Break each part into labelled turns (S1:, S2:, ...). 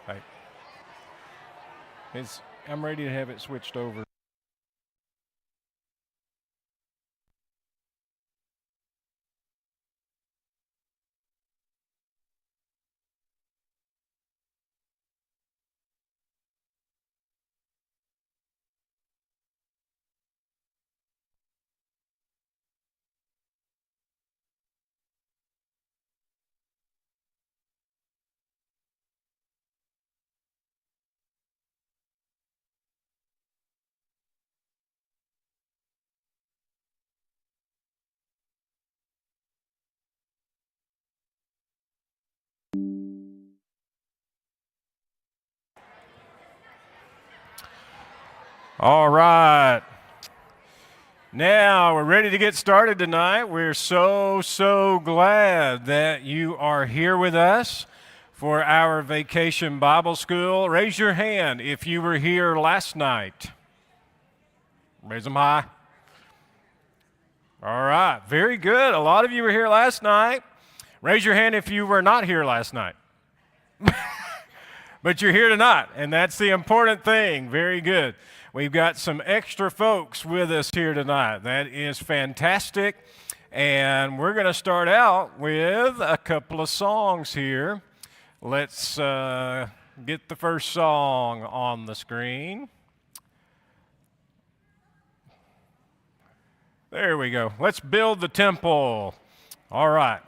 S1: Right. I'm ready to have it switched over. All right. Now we're ready to get started tonight. We're so glad that you are here with us for our vacation Bible school. Raise your hand if you were here last night. Raise them high. All right, very good. A lot of you were here last night. Raise your hand if you were not here last night. But you're here tonight, and that's the important thing. Very good. We've got some extra folks with us here tonight. That is fantastic. And we're going to start out with a couple of songs here. Let's get the first song on the screen. There we go. Let's build the temple. All right.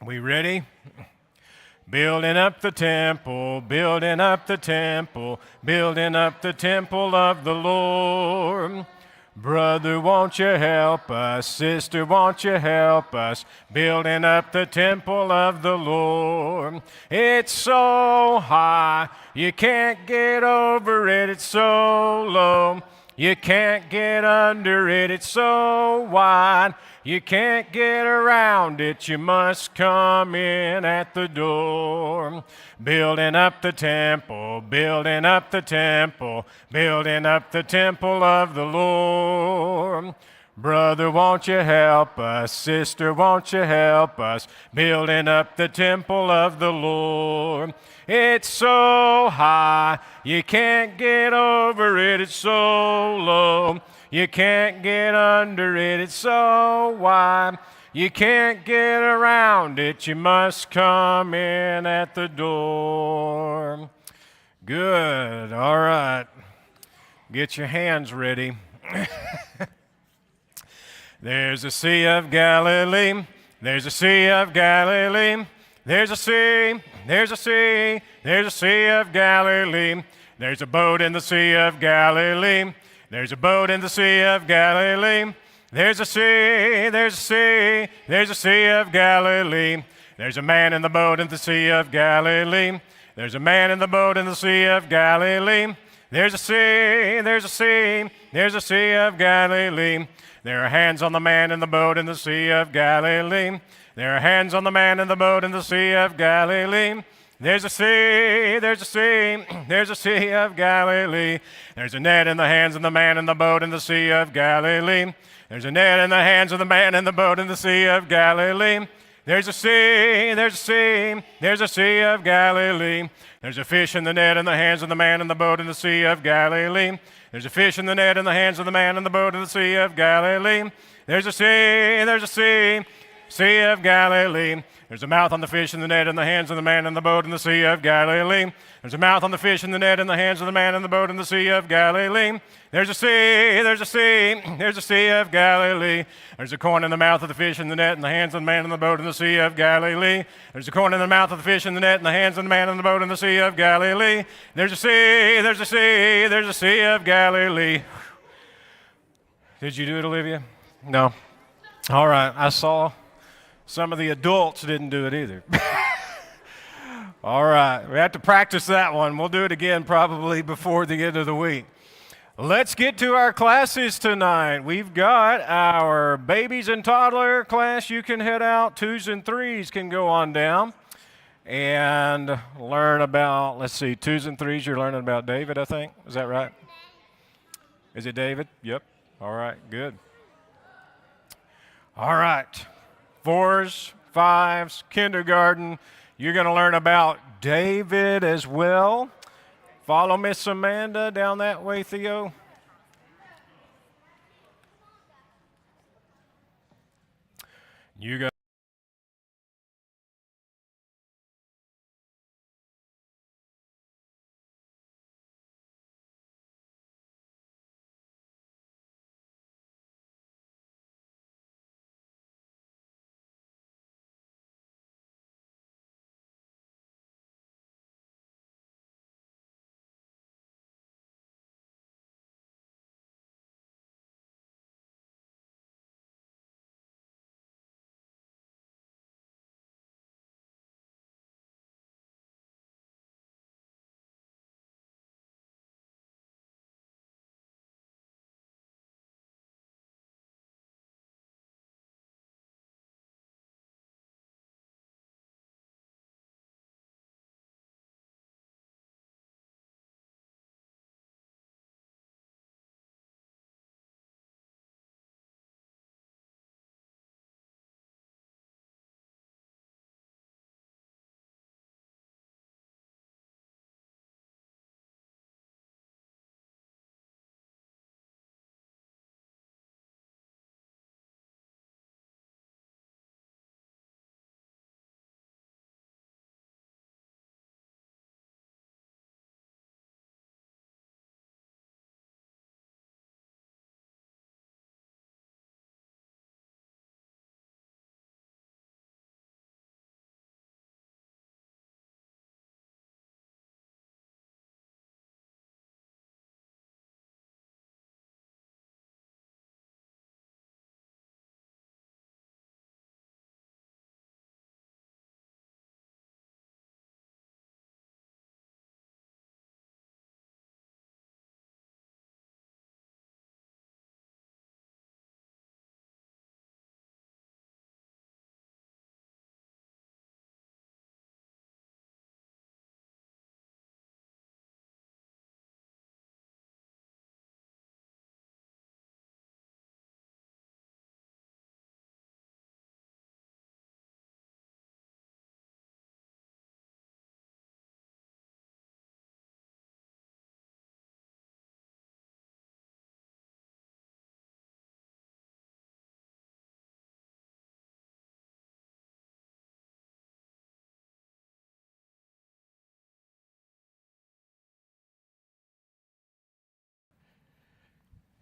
S1: We ready? Building up the temple, building up the temple, building up the temple of the Lord. Brother, won't you help us? Sister, won't you help us? Building up the temple of the Lord. It's so high, you can't get over it. It's so low, you can't get under it. It's so wide, you can't get around it. You must come in at the door. Building up the temple, building up the temple, building up the temple of the Lord. Brother, won't you help us? Sister, won't you help us? Building up the temple of the Lord. It's so high, you can't get over it. It's so low, you can't get under it. It's so wide, you can't get around it. You must come in at the door. Good. All right. Get your hands ready. There's a Sea of Galilee. There's a Sea of Galilee. There's a sea. There's a sea. There's a Sea of Galilee. There's a boat in the Sea of Galilee. There's a boat in the Sea of Galilee. There's a sea, there's a sea, there's a Sea of Galilee. There's a man in the boat in the Sea of Galilee. There's a man in the boat in the Sea of Galilee. There's a sea, there's a sea, there's a Sea of Galilee. There are hands on the man in the boat in the Sea of Galilee. There are hands on the man in the boat in the Sea of Galilee. There's a sea, there's a sea, there's a Sea of Galilee. There's a net in the hands of the man in the boat in the Sea of Galilee. There's a net in the hands of the man in the boat in the Sea of Galilee. There's a sea, there's a sea, there's a Sea of Galilee. There's a fish in the net in the hands of the man in the boat in the Sea of Galilee. There's a fish in the net in the hands of the man in the boat in the Sea of Galilee. There's a sea, Sea of Galilee. There's a mouth on the fish in the net in the hands of the man in the boat in the Sea of Galilee. There's a mouth on the fish in the net in the hands of the man in the boat in the Sea of Galilee. There's a sea, there's a sea, there's a Sea of Galilee. There's a corn in the mouth of the fish in the net in the hands of the man in the boat in the Sea of Galilee. There's a corn in the mouth of the fish in the net in the hands of the man in the boat in the Sea of Galilee. There's a sea, there's a sea, there's a Sea of Galilee. Did you do it, Olivia? No. All right, I saw some of the adults didn't do it either. All right, we have to practice that one. We'll do it again probably before the end of the week. Let's get to our classes tonight. We've got our babies and toddler class. You can head out. 2s and 3s can go on down and learn about, let's see, 2s and 3s, you're learning about David, I think. Is that right? Is it David? Yep. All right, good. All right. 4s, 5s, kindergarten, You're going to learn about David as well. Follow Miss Amanda down that way, Theo. You go.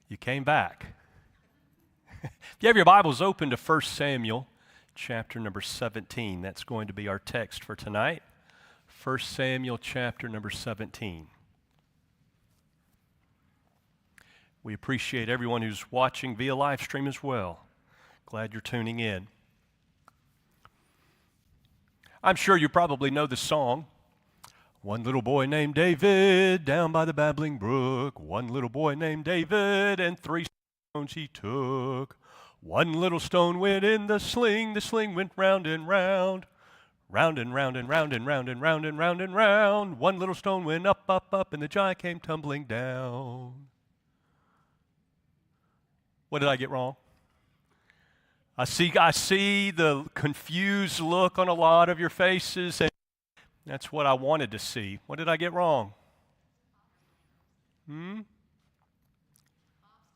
S2: You came back. If you have your Bibles open to 1 Samuel, chapter number 17, that's going to be our text for tonight. 1 Samuel, chapter number 17. We appreciate everyone who's watching via live stream as well. Glad you're tuning in. I'm sure you probably know the song. One little boy named David down by the babbling brook. One little boy named David and 3 stones he took. One little stone went in the sling went round and round. Round and round and round and round and round and round and round. One little stone went up, up, up, and the giant came tumbling down. What did I get wrong? I see the confused look on a lot of your faces, and that's what I wanted to see. What did I get wrong?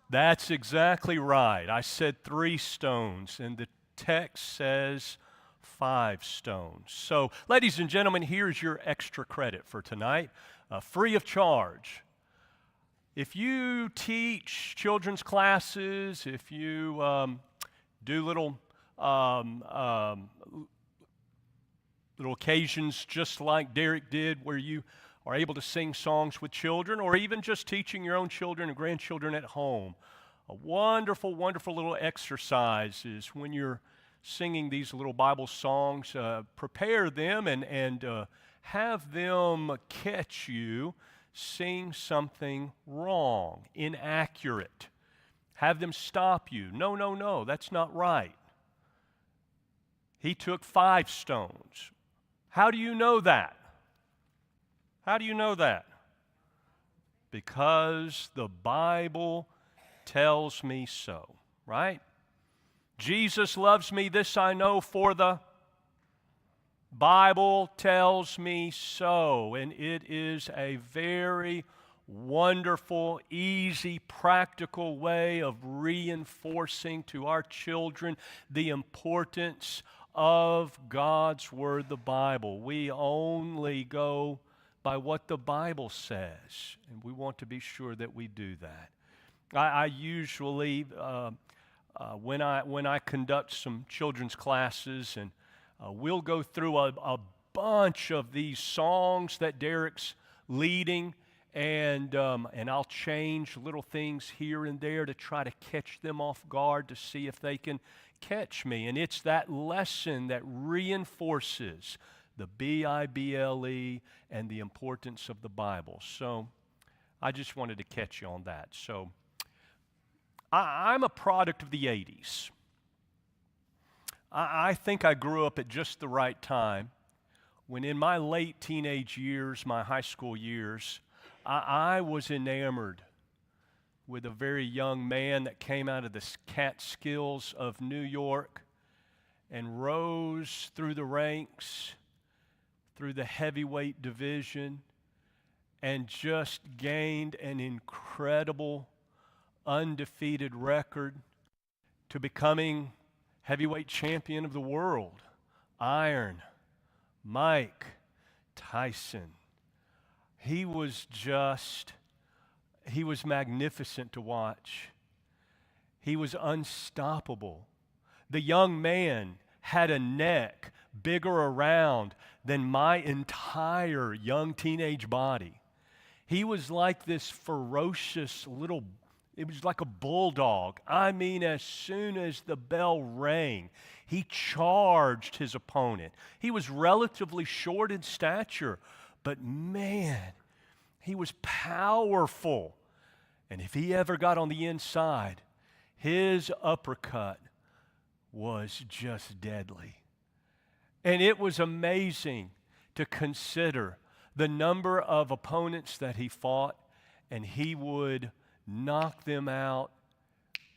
S2: That's exactly right. I said 3 stones, and the text says 5 stones. So, ladies and gentlemen, here's your extra credit for tonight, free of charge. If you teach children's classes, if you do little occasions just like Derek did where you are able to sing songs with children, or even just teaching your own children and grandchildren at home, a wonderful, wonderful little exercise is when you're singing these little Bible songs, prepare them and have them catch you sing something wrong, inaccurate. Have them stop you. No, no, no, that's not right. He took 5 stones. How do you know that? How do you know that? Because the Bible tells me so, right? Jesus loves me, this I know, for the Bible tells me so, and it is a very wonderful, easy, practical way of reinforcing to our children the importance of God's Word, the Bible. We only go by what the Bible says, and we want to be sure that we do that. I usually, when I conduct some children's classes, and we'll go through a bunch of these songs that Derek's leading, and I'll change little things here and there to try to catch them off guard to see if they can catch me. And it's that lesson that reinforces the Bible and the importance of the Bible. So I just wanted to catch you on that. So I'm a product of the 80s. I think I grew up at just the right time when in my late teenage years, my high school years, I was enamored with a very young man that came out of the Catskills of New York and rose through the ranks, through the heavyweight division, and just gained an incredible, undefeated record to becoming heavyweight champion of the world. Iron Mike Tyson. He was magnificent to watch. He was unstoppable. The young man had a neck bigger around than my entire young teenage body. He was like this ferocious little, it was like a bulldog. I mean, as soon as the bell rang, he charged his opponent. He was relatively short in stature, but man, he was powerful. And if he ever got on the inside, his uppercut was just deadly. And it was amazing to consider the number of opponents that he fought, and he would knock them out,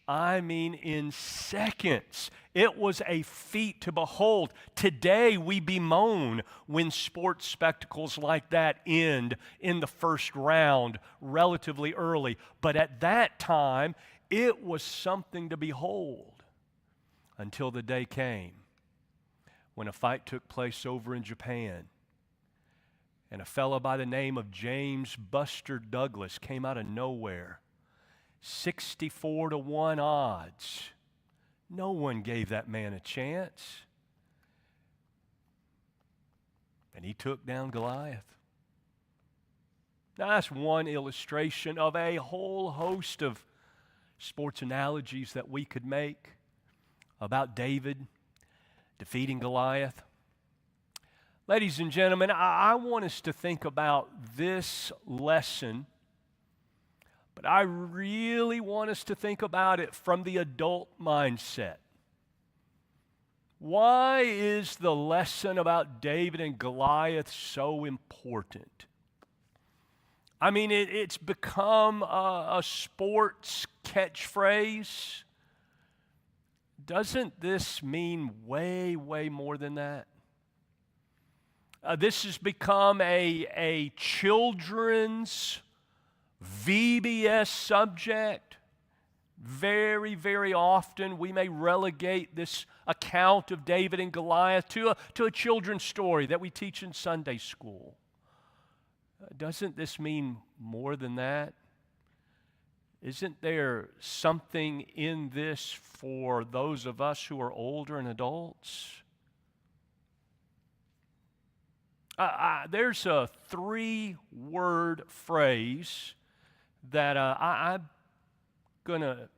S2: I mean, in seconds. It was a feat to behold. Today, we bemoan when sports spectacles like that end in the first round relatively early. But at that time, it was something to behold until the day came when a fight took place over in Japan. And a fellow by the name of James Buster Douglas came out of nowhere. 64-1 odds. No one gave that man a chance. And he took down Goliath. Now, that's one illustration of a whole host of sports analogies that we could make about David defeating Goliath. Ladies and gentlemen, I want us to think about this lesson, but I really want us to think about it from the adult mindset. Why is the lesson about David and Goliath so important? I mean, it's become a sports catchphrase. Doesn't this mean way, way more than that? This has become a children's VBS subject. Very, very often we may relegate this account of David and Goliath to a children's story that we teach in Sunday school. Doesn't this mean more than that? Isn't there something in this for those of us who are older and adults? There's a 3-word phrase that I'm going to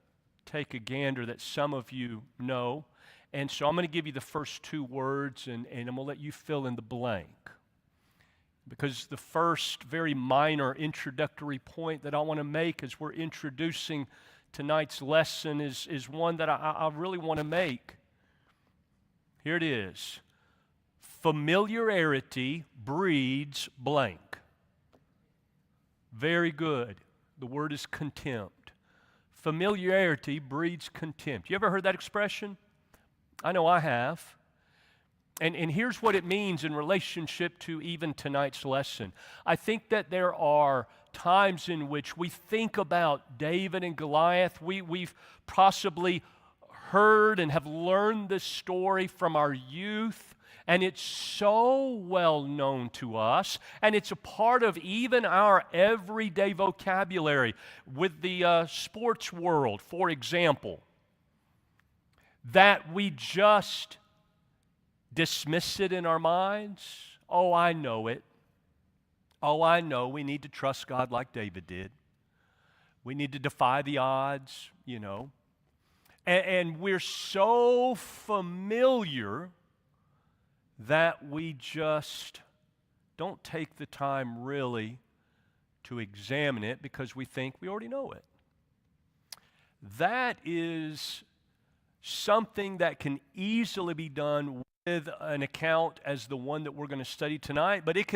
S2: take a gander that some of you know. And so I'm going to give you the first 2 words, and I'm going to let you fill in the blank. Because the first very minor introductory point that I want to make as we're introducing tonight's lesson is one that I really want to make. Here it is. Familiarity breeds blank. Very good. The word is contempt. Familiarity breeds contempt. You ever heard that expression? I know I have. And here's what it means in relationship to even tonight's lesson. I think that there are times in which we think about David and Goliath. We've possibly heard and have learned this story from our youth, and it's so well known to us, and it's a part of even our everyday vocabulary with the sports world, for example, that we just dismiss it in our minds. Oh, I know it. Oh, I know we need to trust God like David did. We need to defy the odds, you know. And we're so familiar that we just don't take the time really to examine it because we think we already know it. That is something that can easily be done with an account as the one that we're going to study tonight, but it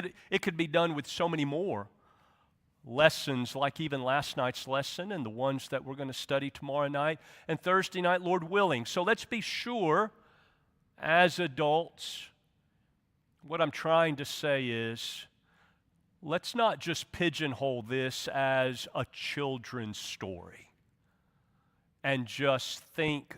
S2: could be done with so many more lessons, like even last night's lesson and the ones that we're going to study tomorrow night and Thursday night, Lord willing. So let's be sure, as adults, what I'm trying to say is, let's not just pigeonhole this as a children's story and just think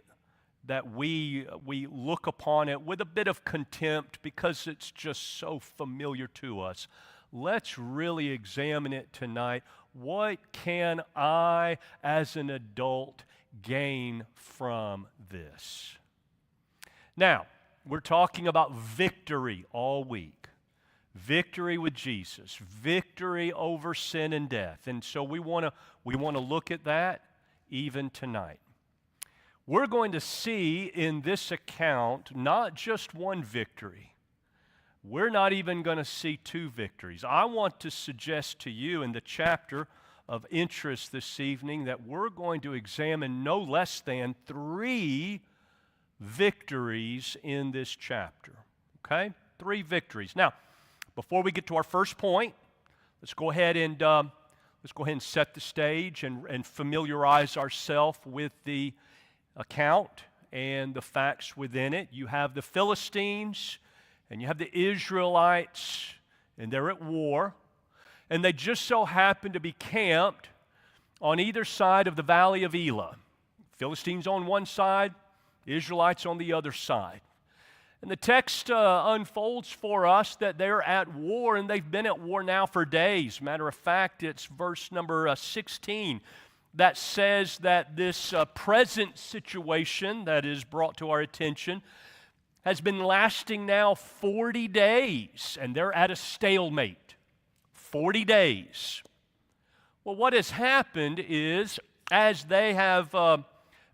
S2: that we look upon it with a bit of contempt because it's just so familiar to us. Let's really examine it tonight. What can I, as an adult, gain from this? Now, we're talking about victory all week. Victory with Jesus. Victory over sin and death. And so we want to look at that even tonight. We're going to see in this account not just one victory. We're not even going to see two victories. I want to suggest to you in the chapter of interest this evening that we're going to examine no less than 3 victories in this chapter. Okay? 3 victories. Now, before we get to our first point, let's go ahead and set the stage and familiarize ourselves with the account and the facts within it. You have the Philistines and you have the Israelites, and they're at war, and they just so happen to be camped on either side of the valley of Elah. Philistines on one side, Israelites on the other side. And the text unfolds for us that they're at war, and they've been at war now for days. Matter of fact, it's verse number 16 that says that this present situation that is brought to our attention has been lasting now 40 days, and they're at a stalemate. 40 days. Well, what has happened is, as they have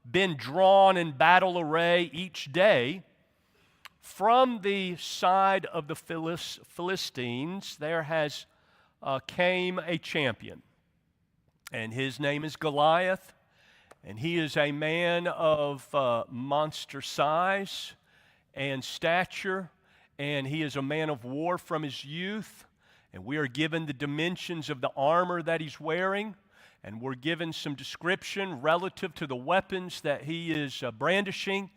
S2: been drawn in battle array each day, from the side of the Philistines, there has came a champion. And his name is Goliath, and he is a man of monster size and stature, and he is a man of war from his youth, and we are given the dimensions of the armor that he's wearing, and we're given some description relative to the weapons that he is brandishing,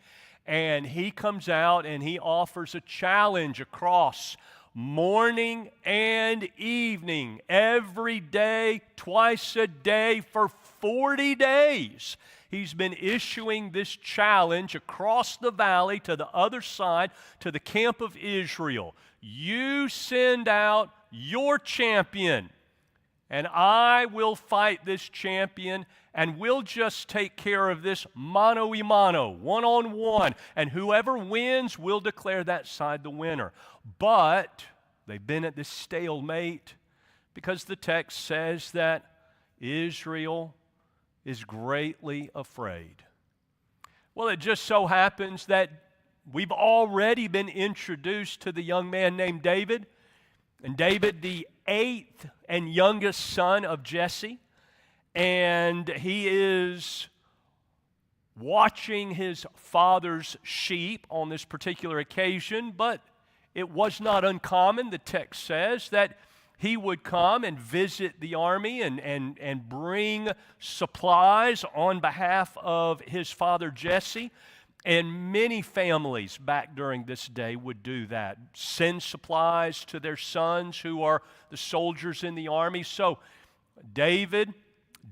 S2: and he comes out and he offers a challenge across morning and evening, every day, twice a day, for 40 days. He's been issuing this challenge across the valley to the other side, to the camp of Israel. You send out your champion, and I will fight this champion, and we'll just take care of this mano a mano, one-on-one, and whoever wins will declare that side the winner. But they've been at this stalemate because the text says that Israel is greatly afraid. Well, it just so happens that we've already been introduced to the young man named David, and David, the 8th and youngest son of Jesse, and he is watching his father's sheep on this particular occasion, but it was not uncommon, the text says, that he would come and visit the army and bring supplies on behalf of his father Jesse. And many families back during this day would do that, send supplies to their sons who are the soldiers in the army. So David,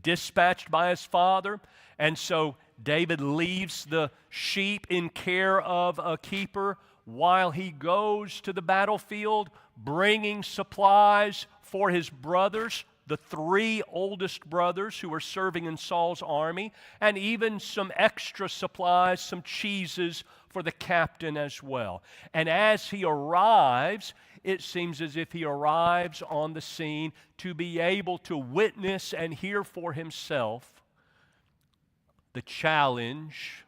S2: dispatched by his father, and so David leaves the sheep in care of a keeper while he goes to the battlefield, bringing supplies for his brothers, the three oldest brothers who are serving in Saul's army, and even some extra supplies, some cheeses for the captain as well. And as he arrives, it seems as if he arrives on the scene to be able to witness and hear for himself the challenge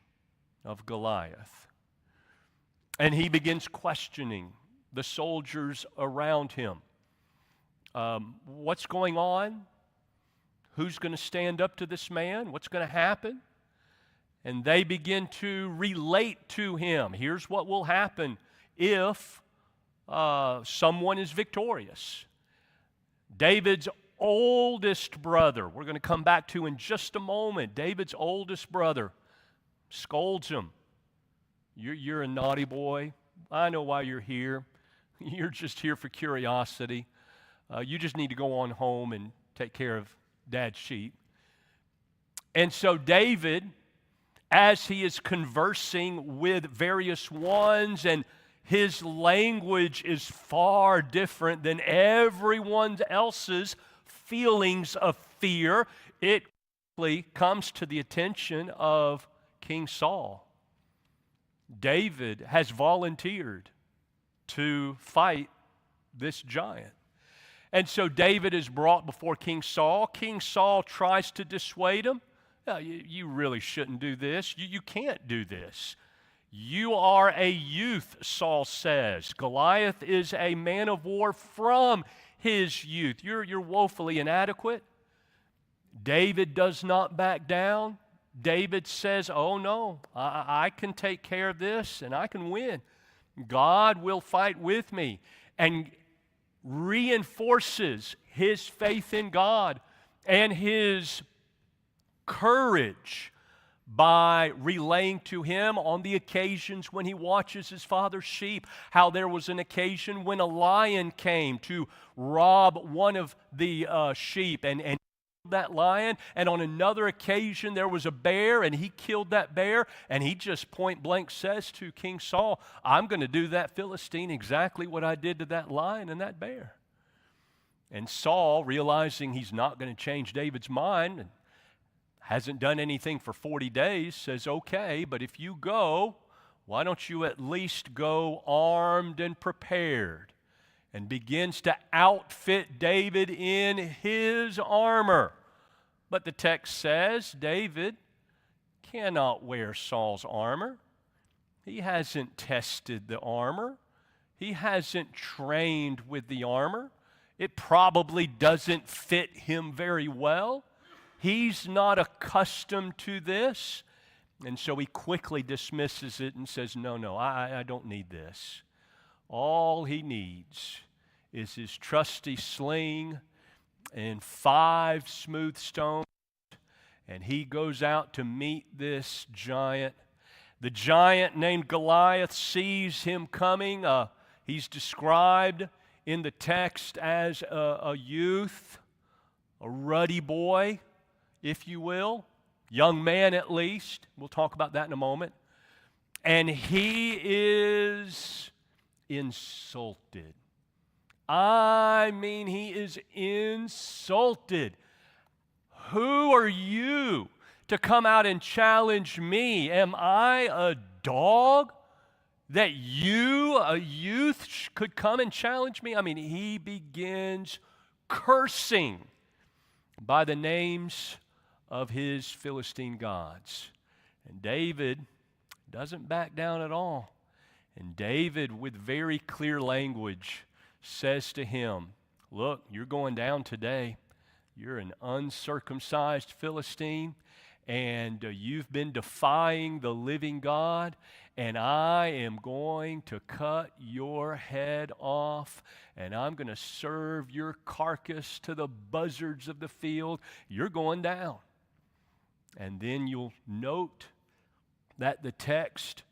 S2: of Goliath. And he begins questioning the soldiers around him. What's going on? Who's going to stand up to this man? What's going to happen? And they begin to relate to him. Here's what will happen if someone is victorious. David's oldest brother, we're going to come back to in just a moment, David's oldest brother scolds him. You're a naughty boy. I know why you're here. You're just here for curiosity. You just need to go on home and take care of Dad's sheep. And so David, as he is conversing with various ones, and his language is far different than everyone else's feelings of fear, it quickly comes to the attention of King Saul. David has volunteered to fight this giant. And so David is brought before King Saul. King Saul tries to dissuade him. No, you really shouldn't do this. You can't do this. You are a youth, Saul says. Goliath is a man of war from his youth. You're woefully inadequate. David does not back down. David says, oh no, I can take care of this and I can win. God will fight with me. And reinforces his faith in God and his courage by relaying to him on the occasions when he watches his father's sheep, how there was an occasion when a lion came to rob one of the sheep and that lion, and on another occasion there was a bear and he killed that bear, and he just point blank says to King Saul, I'm going to do that Philistine exactly what I did to that lion and that bear. And Saul, realizing he's not going to change David's mind and hasn't done anything for 40 days, says, okay, but if you go, why don't you at least go armed and prepared? And begins to outfit David in his armor. But the text says David cannot wear Saul's armor. He hasn't tested the armor. He hasn't trained with the armor. It probably doesn't fit him very well. He's not accustomed to this. And so he quickly dismisses it and says, no, I don't need this. All he needs is his trusty sling and 5 smooth stones, and he goes out to meet this giant. The giant named Goliath sees him coming. He's described in the text as a youth, a ruddy boy, if you will, young man at least. We'll talk about that in a moment. And he is insulted. I mean, he is insulted. Who are you to come out and challenge me? Am I a dog that you, a youth, could come and challenge me? I mean, he begins cursing by the names of his Philistine gods. And David doesn't back down at all. And David, with very clear language, says to him, look, you're going down today. You're an uncircumcised Philistine, and you've been defying the living God, and I am going to cut your head off, and I'm going to serve your carcass to the buzzards of the field. You're going down. And then you'll note that the text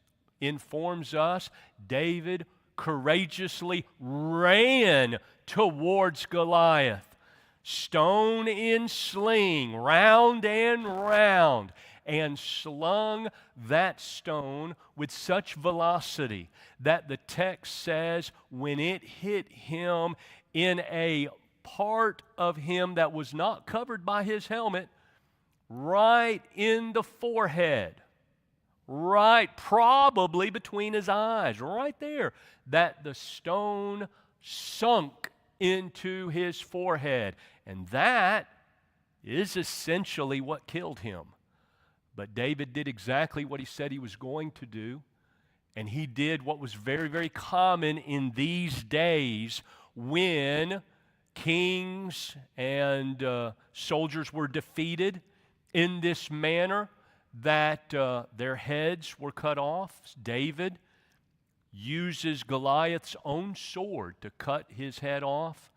S2: informs us David courageously ran towards Goliath, stone in sling, round and round, and slung that stone with such velocity that the text says when it hit him in a part of him that was not covered by his helmet, right in the forehead, right probably between his eyes, right there, that the stone sunk into his forehead. And that is essentially what killed him. But David did exactly what he said he was going to do, and he did what was very, very common in these days when kings and soldiers were defeated in this manner, that their heads were cut off. David uses Goliath's own sword to cut his head off.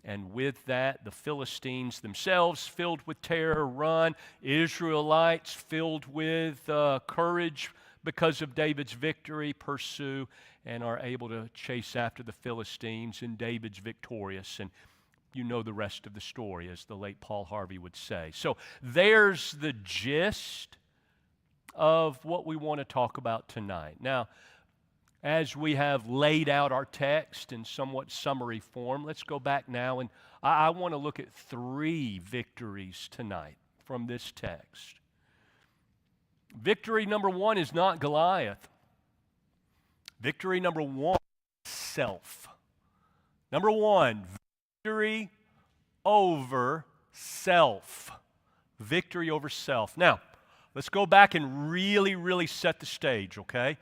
S2: And with that, the Philistines themselves, filled with terror, run. Israelites, filled with courage because of David's victory, pursue and are able to chase after the Philistines, and David's victorious. And you know the rest of the story, as the late Paul Harvey would say. So there's the gist of what we want to talk about tonight. Now, as we have laid out our text in somewhat summary form, let's go back now, and I want to look at 3 victories tonight from this text. Victory number 1 is not Goliath. Victory number 1 is self. Number 1, victory over self. Victory over self. Now, let's go back and really set the stage, okay?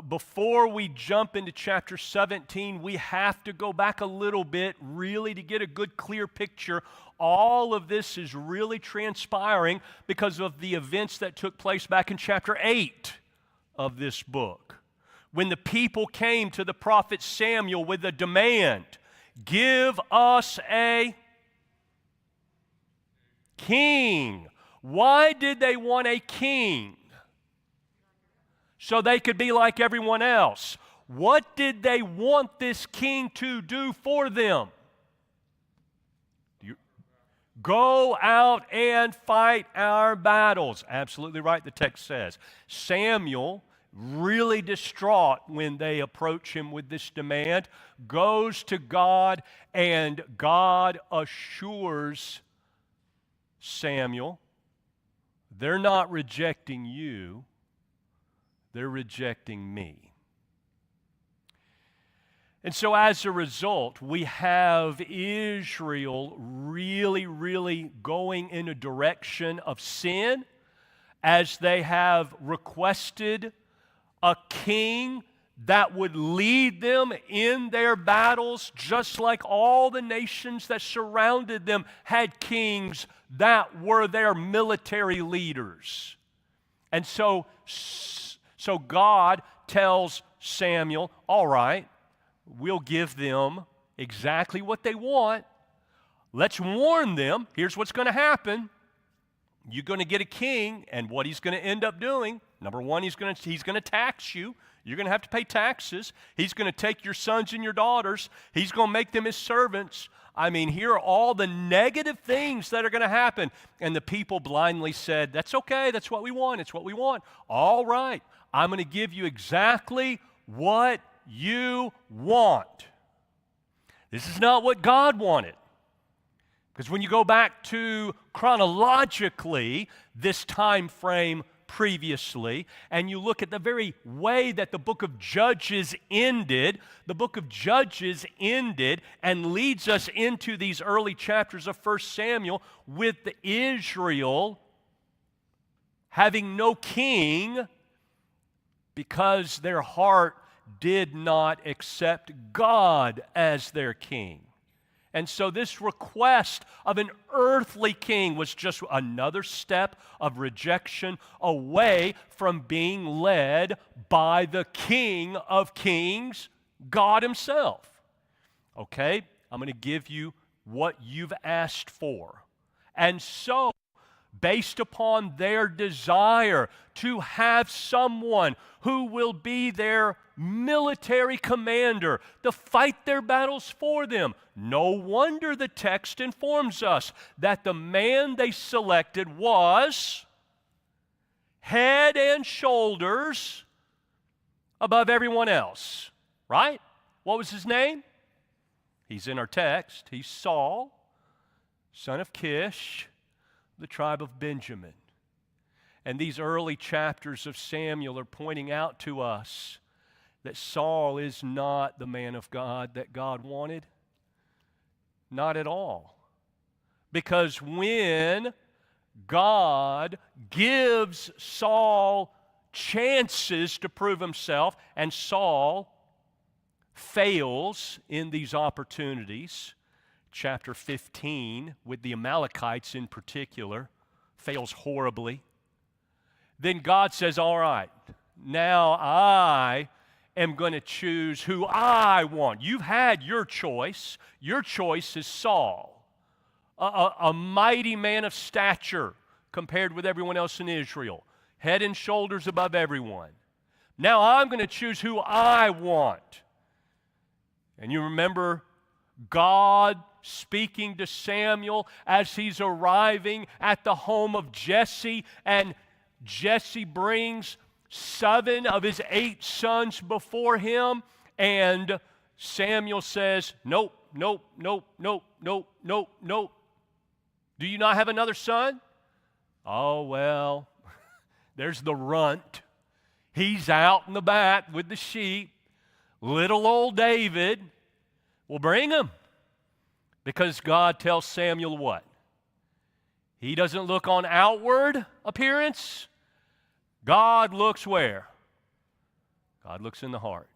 S2: Before we jump into chapter 17, we have to go back a little bit really to get a good clear picture. All of this is really transpiring because of the events that took place back in chapter 8 of this book. When the people came to the prophet Samuel with a demand, give us a king. Why did they want a king? So they could be like everyone else. What did they want this king to do for them? Go out and fight our battles. Absolutely right, the text says. Samuel, really distraught when they approach him with this demand, goes to God, and God assures Samuel, they're not rejecting you, they're rejecting me. And so as a result, we have Israel really going in a direction of sin, as they have requested a king that would lead them in their battles, just like all the nations that surrounded them had kings that were their military leaders. And so God tells Samuel, all right, we'll give them exactly what they want. Let's warn them. Here's what's going to happen. You're going to get a king, and what he's going to end up doing, number 1, he's going to tax you. You're going to have to pay taxes. He's going to take your sons and your daughters. He's going to make them his servants. I mean, here are all the negative things that are going to happen. And the people blindly said, that's okay, that's what we want, it's what we want. All right, I'm going to give you exactly what you want. This is not what God wanted. Because when you go back to chronologically this time frame previously, and you look at the very way that the book of Judges ended, the book of Judges ended and leads us into these early chapters of 1 Samuel with Israel having no king because their heart did not accept God as their king. And so this request of an earthly king was just another step of rejection away from being led by the King of Kings, God himself. Okay, I'm going to give you what you've asked for. And so based upon their desire to have someone who will be their military commander to fight their battles for them. No wonder the text informs us that the man they selected was head and shoulders above everyone else, right? What was his name? He's in our text. He's Saul, son of Kish, the tribe of Benjamin. And these early chapters of Samuel are pointing out to us that Saul is not the man of God that God wanted. Not at all. Because when God gives Saul chances to prove himself, and Saul fails in these opportunities, chapter 15, with the Amalekites in particular, fails horribly, then God says, all right, now I am going to choose who I want. You've had your choice. Your choice is Saul, a mighty man of stature compared with everyone else in Israel, head and shoulders above everyone. Now I'm going to choose who I want. And you remember God speaking to Samuel as he's arriving at the home of Jesse, and Jesse brings 7 of his 8 sons before him, and Samuel says, nope, nope, nope, nope, nope, nope, nope. Do you not have another son? Oh, well, there's the runt. He's out in the back with the sheep. Little old David. Well, bring him. Because God tells Samuel what? He doesn't look on outward appearance. God looks where? God looks in the heart.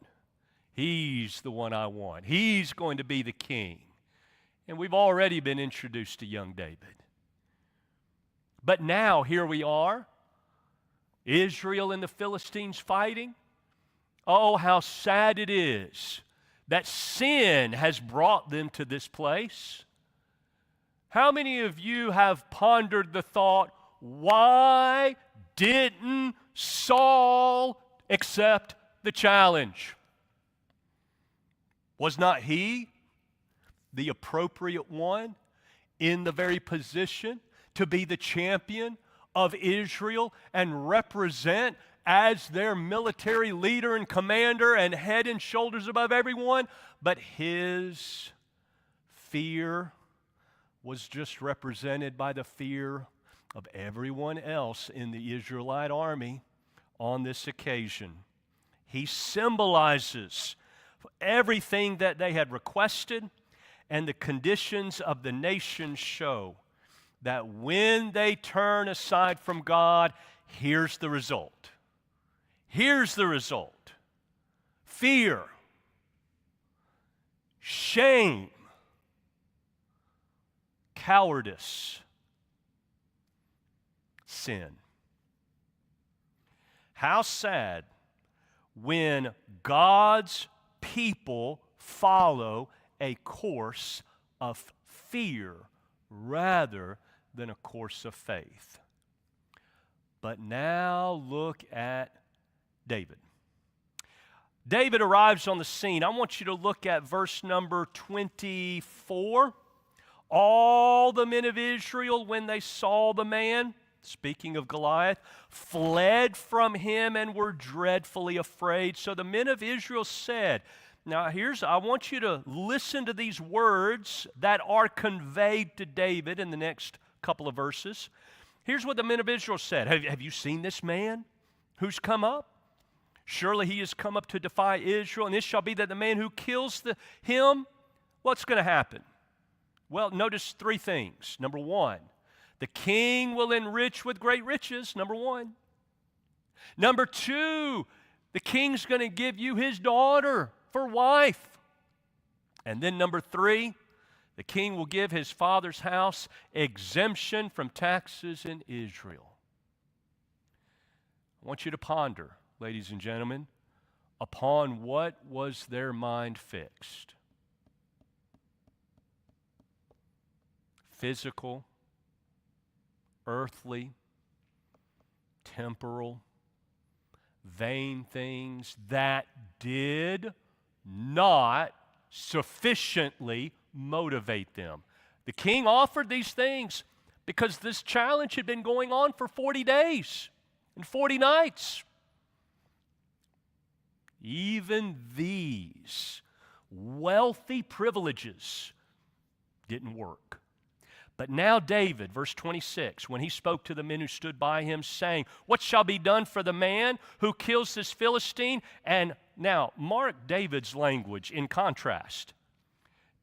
S2: He's the one I want. He's going to be the king. And we've already been introduced to young David. But now, here we are, Israel and the Philistines fighting. Oh, how sad it is that sin has brought them to this place. How many of you have pondered the thought, why didn't Saul accept the challenge? Was not he the appropriate one in the very position to be the champion of Israel and represent as their military leader and commander and head and shoulders above everyone? But his fear was just represented by the fear of everyone else in the Israelite army on this occasion. He symbolizes everything that they had requested, and the conditions of the nation show that when they turn aside from God, here's the result. Here's the result. Fear, shame, cowardice, sin. How sad when God's people follow a course of fear rather than a course of faith. But now look at David. David arrives on the scene. I want you to look at verse number 24. All the men of Israel, when they saw the man, speaking of Goliath, fled from him and were dreadfully afraid. So the men of Israel said, now I want you to listen to these words that are conveyed to David in the next couple of verses. Here's what the men of Israel said. Have you seen this man who's come up? Surely he has come up to defy Israel, and this shall be that the man who kills him, what's going to happen? Well, notice 3 things. Number 1, the king will enrich with great riches, number 1. Number 2, the king's going to give you his daughter for wife. And then number 3, the king will give his father's house exemption from taxes in Israel. I want you to ponder, ladies and gentlemen, upon what was their mind fixed. Physical, earthly, temporal, vain things that did not sufficiently motivate them. The king offered these things because this challenge had been going on for 40 days and 40 nights. Even these wealthy privileges didn't work. But now David, verse 26, when he spoke to the men who stood by him, saying, "What shall be done for the man who kills this Philistine?" And now, mark David's language in contrast.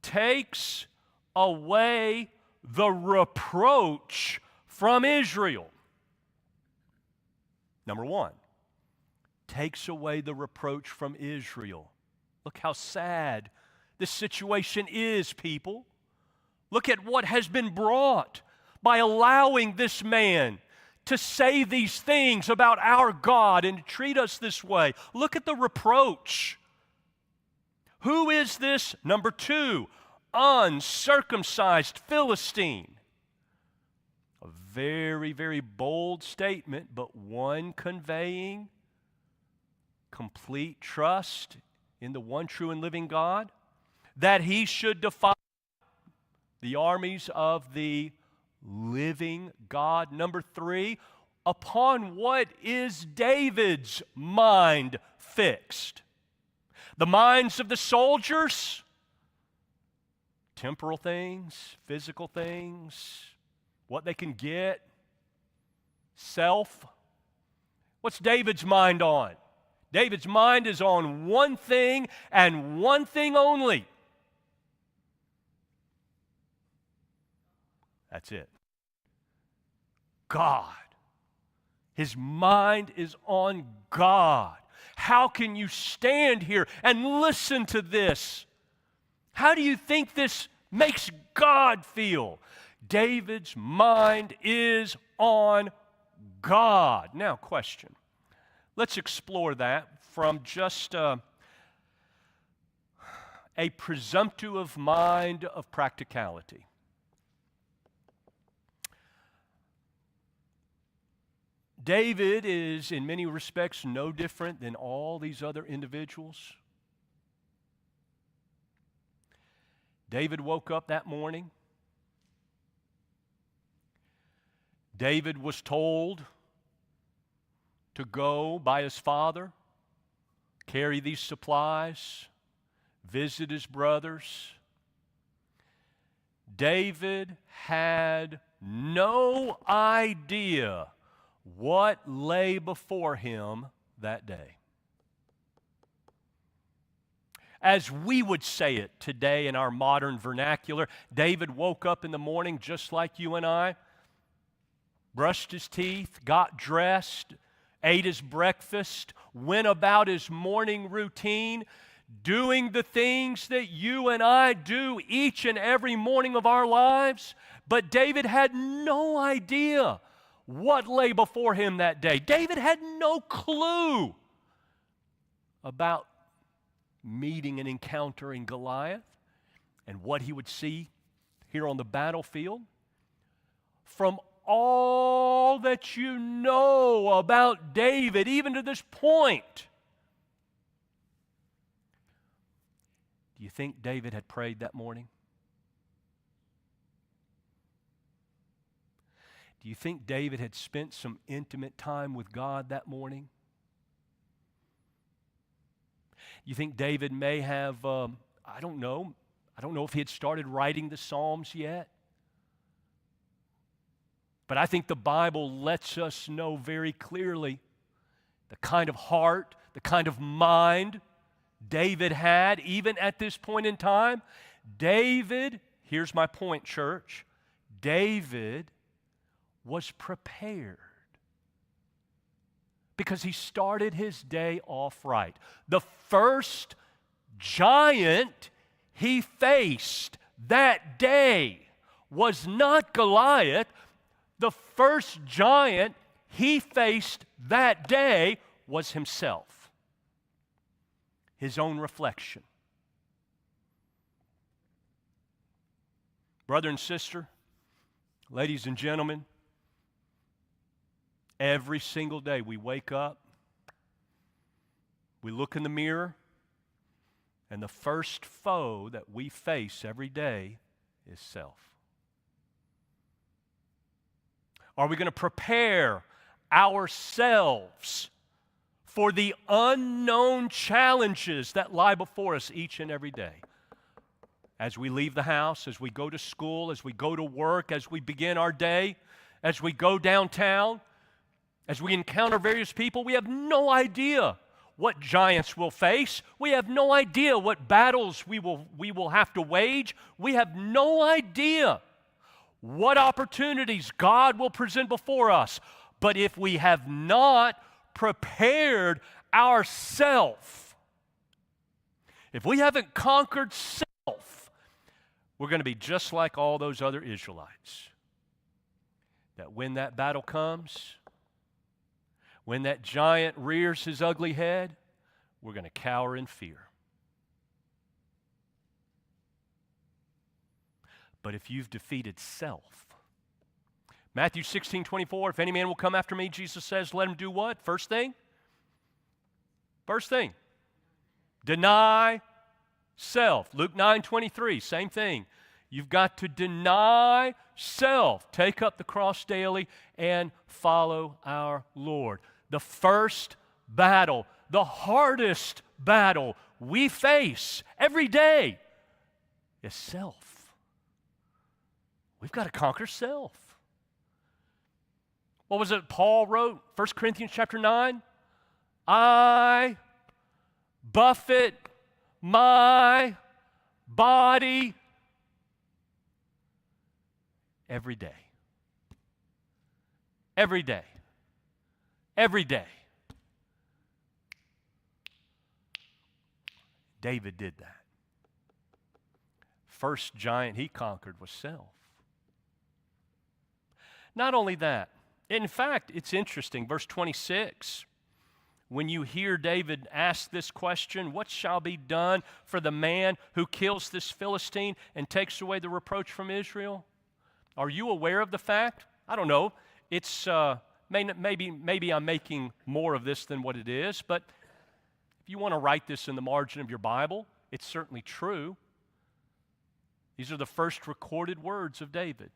S2: Takes away the reproach from Israel. Number one, takes away the reproach from Israel. Look how sad this situation is, people. Look at what has been brought by allowing this man to say these things about our God and to treat us this way. Look at the reproach. Who is this? Number two, uncircumcised Philistine. A very, very bold statement, but one conveying complete trust in the one true and living God, that he should defy the armies of the living God. Number three, upon what is David's mind fixed? The minds of the soldiers? Temporal things, physical things, what they can get, self. What's David's mind on? David's mind is on one thing and one thing only. That's it. God. His mind is on God. How can you stand here and listen to this? How do you think this makes God feel? David's mind is on God. Now, question. Let's explore that from just a presumptive mind of practicality. David is, in many respects, no different than all these other individuals. David woke up that morning. David was told to go by his father, carry these supplies, visit his brothers. David had no idea what lay before him that day. As we would say it today in our modern vernacular, David woke up in the morning just like you and I, brushed his teeth, got dressed, ate his breakfast, went about his morning routine, doing the things that you and I do each and every morning of our lives. But David had no idea what lay before him that day. David had no clue about meeting and encountering Goliath and what he would see here on the battlefield. From all that you know about David, even to this point, do you think David had prayed that morning? Do you think David had spent some intimate time with God that morning? You think David may have, I don't know if he had started writing the Psalms yet. But I think the Bible lets us know very clearly the kind of heart, the kind of mind David had, even at this point in time. David, here's my point, church, David was prepared because he started his day off right. The first giant he faced that day was not Goliath. The first giant he faced that day was himself, his own reflection. Brother and sister, ladies and gentlemen, Every single day we wake up, we look in the mirror, and the first foe that we face every day is self. Are we going to prepare ourselves for the unknown challenges that lie before us each and every day? As we leave the house, as we go to school, as we go to work, as we begin our day, as we go downtown, as we encounter various people, we have no idea what giants we'll face. We have no idea what battles we will have to wage. We have no idea what opportunities God will present before us. But if we have not prepared ourselves, if we haven't conquered self, we're going to be just like all those other Israelites. That when that battle comes, when that giant rears his ugly head, we're going to cower in fear. But if you've defeated self, Matthew 16:24, if any man will come after me, Jesus says, let him do what? First thing? First thing. Deny self. Luke 9:23, same thing. You've got to deny self, take up the cross daily, and follow our Lord. The first battle, the hardest battle we face every day is self. We've got to conquer self. What was it Paul wrote? 1 Corinthians chapter 9. I buffet my body every day. Every day. Every day. David did that. First giant he conquered was self. Not only that, in fact, it's interesting, verse 26, when you hear David ask this question, what shall be done for the man who kills this Philistine and takes away the reproach from Israel? Are you aware of the fact? I don't know. It's maybe I'm making more of this than what it is, but if you want to write this in the margin of your Bible, it's certainly true. These are the first recorded words of David.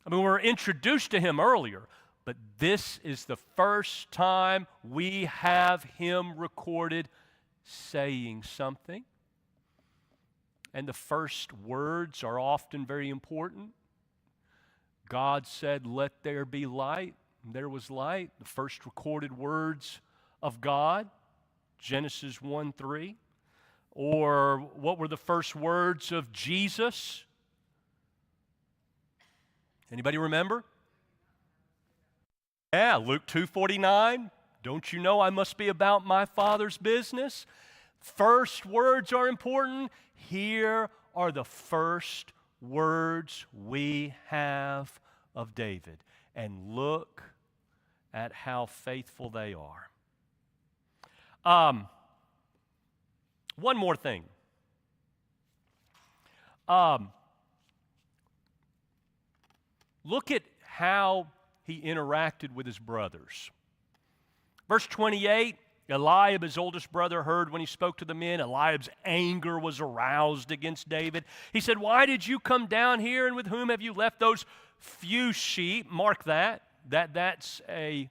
S2: I mean, we were introduced to him earlier, but this is the first time we have him recorded saying something. And the first words are often very important. God said, let there be light. And there was light. The first recorded words of God, Genesis 1:3. Or what were the first words of Jesus? Anybody remember? Yeah, Luke 2:49. Don't you know I must be about my Father's business? First words are important. Here are the first words we have of David. And look at how faithful they are. One more thing. Look at how he interacted with his brothers. Verse 28, Eliab, his oldest brother, heard when he spoke to the men. Eliab's anger was aroused against David. He said, why did you come down here, and with whom have you left those few sheep? Mark that. That's an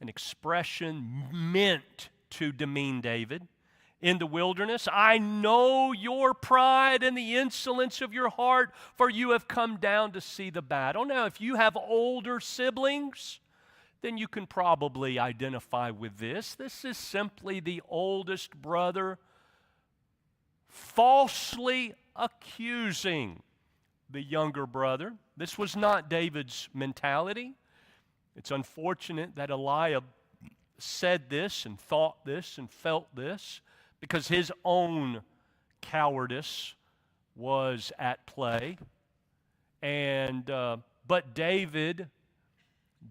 S2: expression meant to demean David. In the wilderness, I know your pride and the insolence of your heart, for you have come down to see the battle. Now, if you have older siblings, then you can probably identify with this. This is simply the oldest brother falsely accusing the younger brother. This was not David's mentality. It's unfortunate that Eliab said this and thought this and felt this, because his own cowardice was at play. But David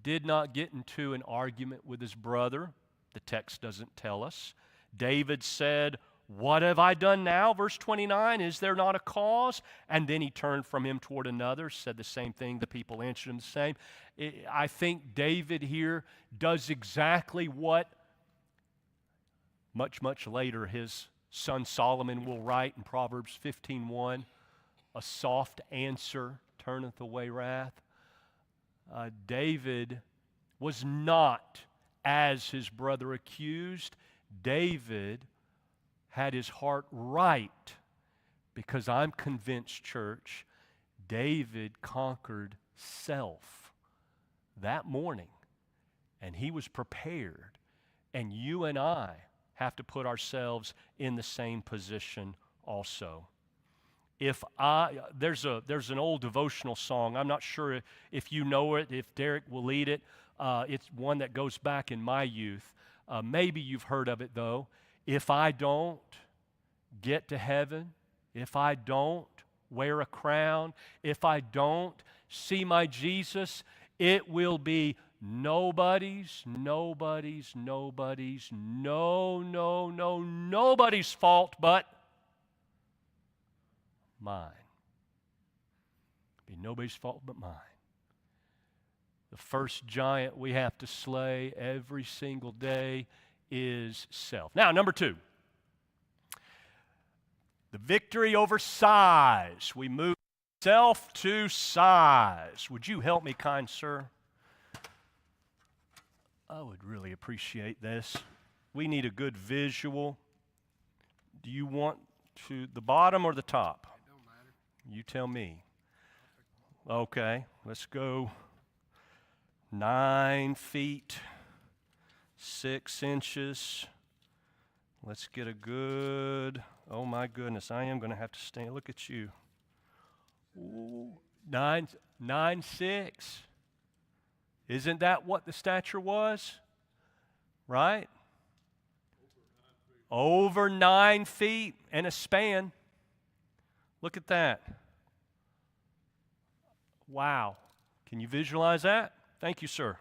S2: did not get into an argument with his brother. The text doesn't tell us. David said, What have I done now? Verse 29, is there not a cause? And then he turned from him toward another, said the same thing. The people answered him the same. I think David here does exactly what much later his son Solomon will write in Proverbs 15:1. A soft answer turneth away wrath. David was not as his brother accused. David had his heart right, because I'm convinced, church, David conquered self that morning, and he was prepared. And you and I have to put ourselves in the same position also. There's an old devotional song. I'm not sure if you know it, if Derek will lead it. It's one that goes back in my youth. Maybe you've heard of it, though. If I don't get to heaven, if I don't wear a crown, if I don't see my Jesus, it will be nobody's fault but mine. Be nobody's fault but mine. The first giant we have to slay every single day is self. Now, number 2. The victory over size. We move self to size. Would you help me, kind sir? I would really appreciate this. We need a good visual. Do you want to the bottom or the top?
S1: It don't matter.
S2: You tell me. Okay, let's go 9 feet, 6 inches. Let's get a good, oh my goodness, I am going to have to stand. Look at you. Ooh, 9'6". Isn't that what the stature was? Right? Over 9 feet and a span. Look at that. Wow. Can you visualize that? Thank you, sir.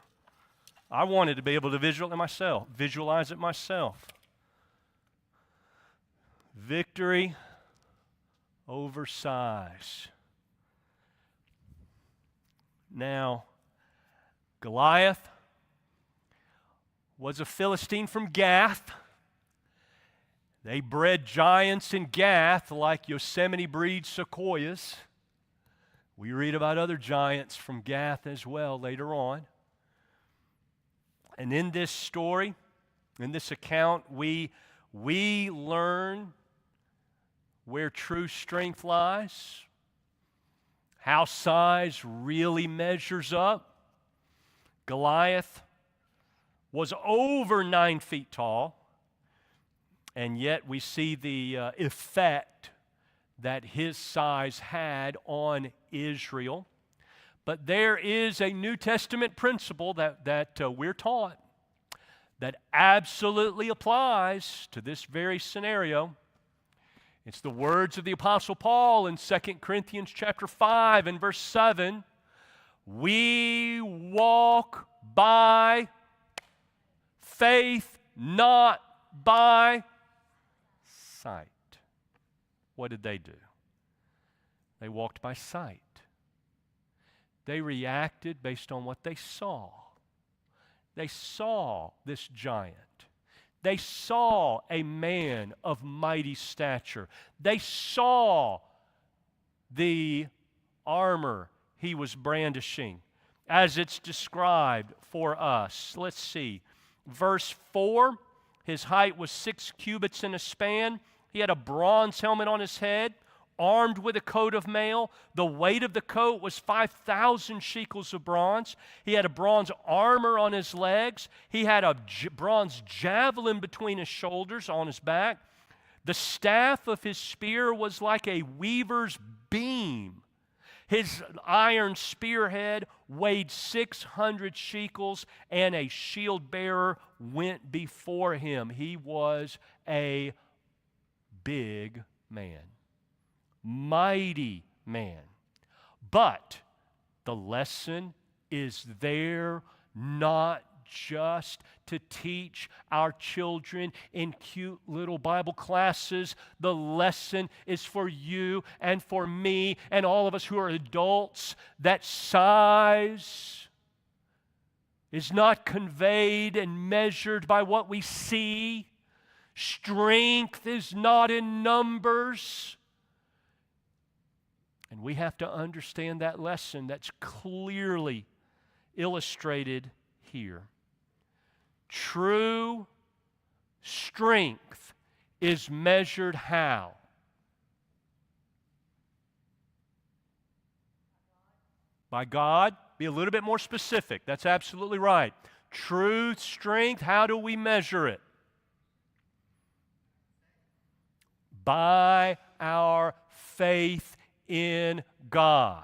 S2: I wanted to be able to visualize it myself. Victory over size. Now, Goliath was a Philistine from Gath. They bred giants in Gath like Yosemite breeds sequoias. We read about other giants from Gath as well later on. And in this story, in this account, we learn where true strength lies, how size really measures up. Goliath was over 9 feet tall, and yet we see the effect that his size had on Israel. But there is a New Testament principle that we're taught that absolutely applies to this very scenario. It's the words of the Apostle Paul in 2 Corinthians chapter 5 and verse 7. We walk by faith, not by sight. What did they do? They walked by sight. They reacted based on what they saw. They saw this giant. They saw a man of mighty stature. They saw the armor he was brandishing as it's described for us. Let's see. Verse 4, his height was 6 cubits and a span. He had a bronze helmet on his head, armed with a coat of mail. The weight of the coat was 5,000 shekels of bronze. He had a bronze armor on his legs. He had a bronze javelin between his shoulders on his back. The staff of his spear was like a weaver's beam. His iron spearhead weighed 600 shekels, and a shield bearer went before him. He was a big man. Mighty man. But the lesson is there not just to teach our children in cute little Bible classes. The lesson is for you and for me and all of us who are adults, that size is not conveyed and measured by what we see. Strength is not in numbers. And we have to understand that lesson that's clearly illustrated here. True strength is measured how? By God. Be a little bit more specific. That's absolutely right. True strength, how do we measure it? By our faith in God.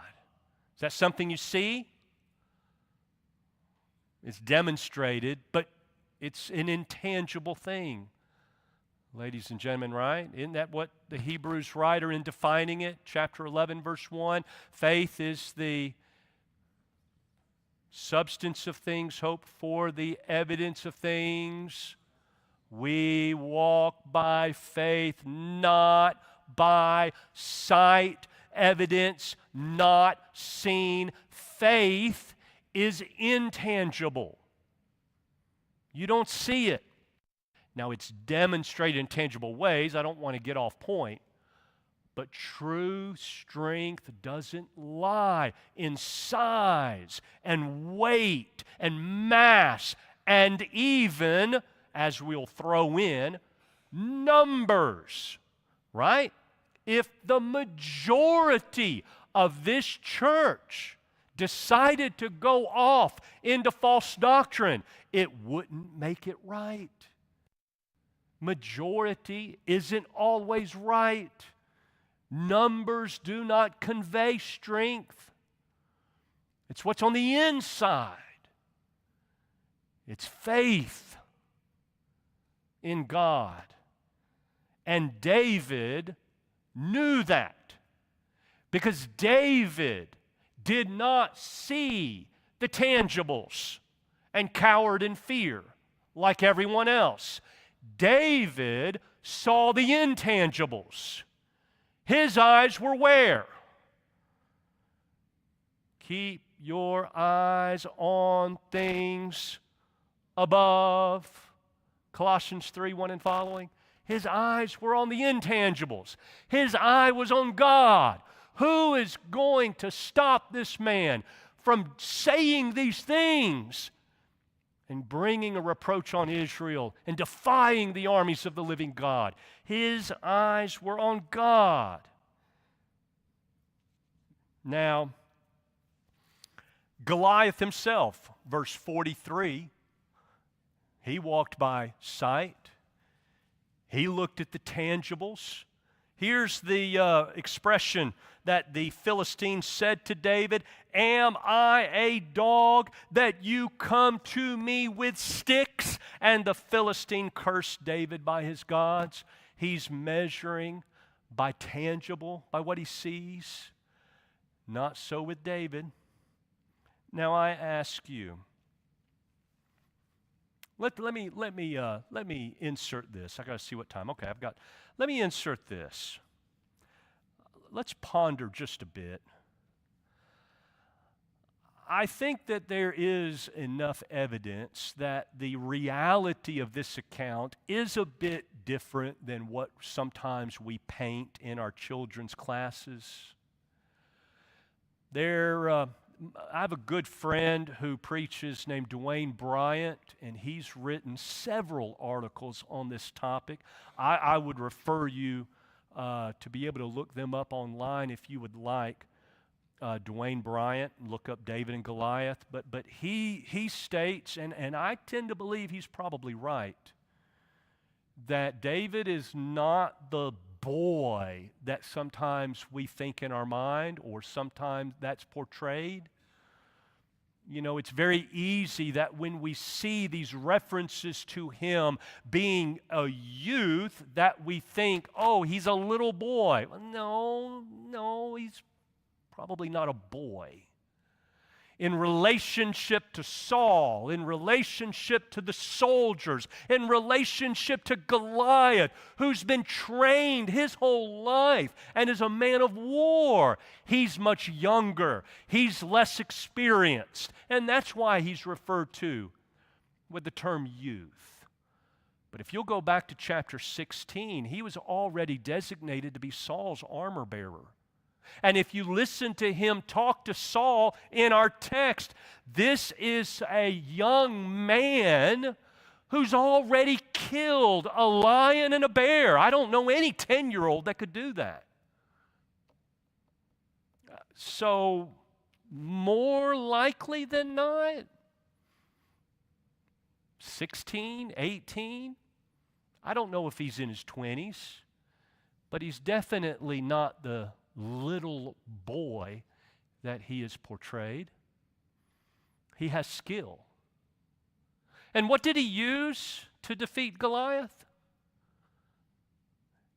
S2: Is that something you see? It's demonstrated, but it's an intangible thing. Ladies and gentlemen, right? Isn't that what the Hebrews writer in defining it? Chapter 11, verse 1. Faith is the substance of things hoped for, the evidence of things. We walk by faith, not by sight. Evidence not seen. Faith is intangible. You don't see it. Now, it's demonstrated in tangible ways. I don't want to get off point. But true strength doesn't lie in size and weight and mass and even, as we'll throw in, numbers, right? If the majority of this church decided to go off into false doctrine, it wouldn't make it right. Majority isn't always right. Numbers do not convey strength. It's what's on the inside. It's faith in God. And David knew that, because David did not see the tangibles and cowered in fear like everyone else. David saw the intangibles. His eyes were where? Keep your eyes on things above. Colossians 3:1 and following. His eyes were on the intangibles. His eye was on God. Who is going to stop this man from saying these things and bringing a reproach on Israel and defying the armies of the living God? His eyes were on God. Now, Goliath himself, verse 43, he walked by sight. He looked at the tangibles. Here's the expression that the Philistines said to David, "Am I a dog that you come to me with sticks?" And the Philistine cursed David by his gods. He's measuring by tangible, by what he sees. Not so with David. Now I ask you, let me insert this. I got to see what time. Okay, let me insert this. Let's ponder just a bit. I think that there is enough evidence that the reality of this account is a bit different than what sometimes we paint in our children's classes. I have a good friend who preaches named Dwayne Bryant, and he's written several articles on this topic. I would refer you to be able to look them up online if you would like. Dwayne Bryant, look up David and Goliath. But he states, and I tend to believe he's probably right, that David is not the boy that sometimes we think in our mind, or sometimes that's portrayed. You know, it's very easy that when we see these references to him being a youth, that we think, oh, he's a little boy. No, he's probably not a boy. in relationship to Saul, in relationship to the soldiers, in relationship to Goliath, who's been trained his whole life and is a man of war. He's much younger. He's less experienced. And that's why he's referred to with the term youth. But if you'll go back to chapter 16, he was already designated to be Saul's armor bearer. And if you listen to him talk to Saul in our text, this is a young man who's already killed a lion and a bear. I don't know any 10-year-old that could do that. So, more likely than not, 16, 18, I don't know if he's in his 20s, but he's definitely not the little boy that he is portrayed. He has skill. And what did he use to defeat Goliath?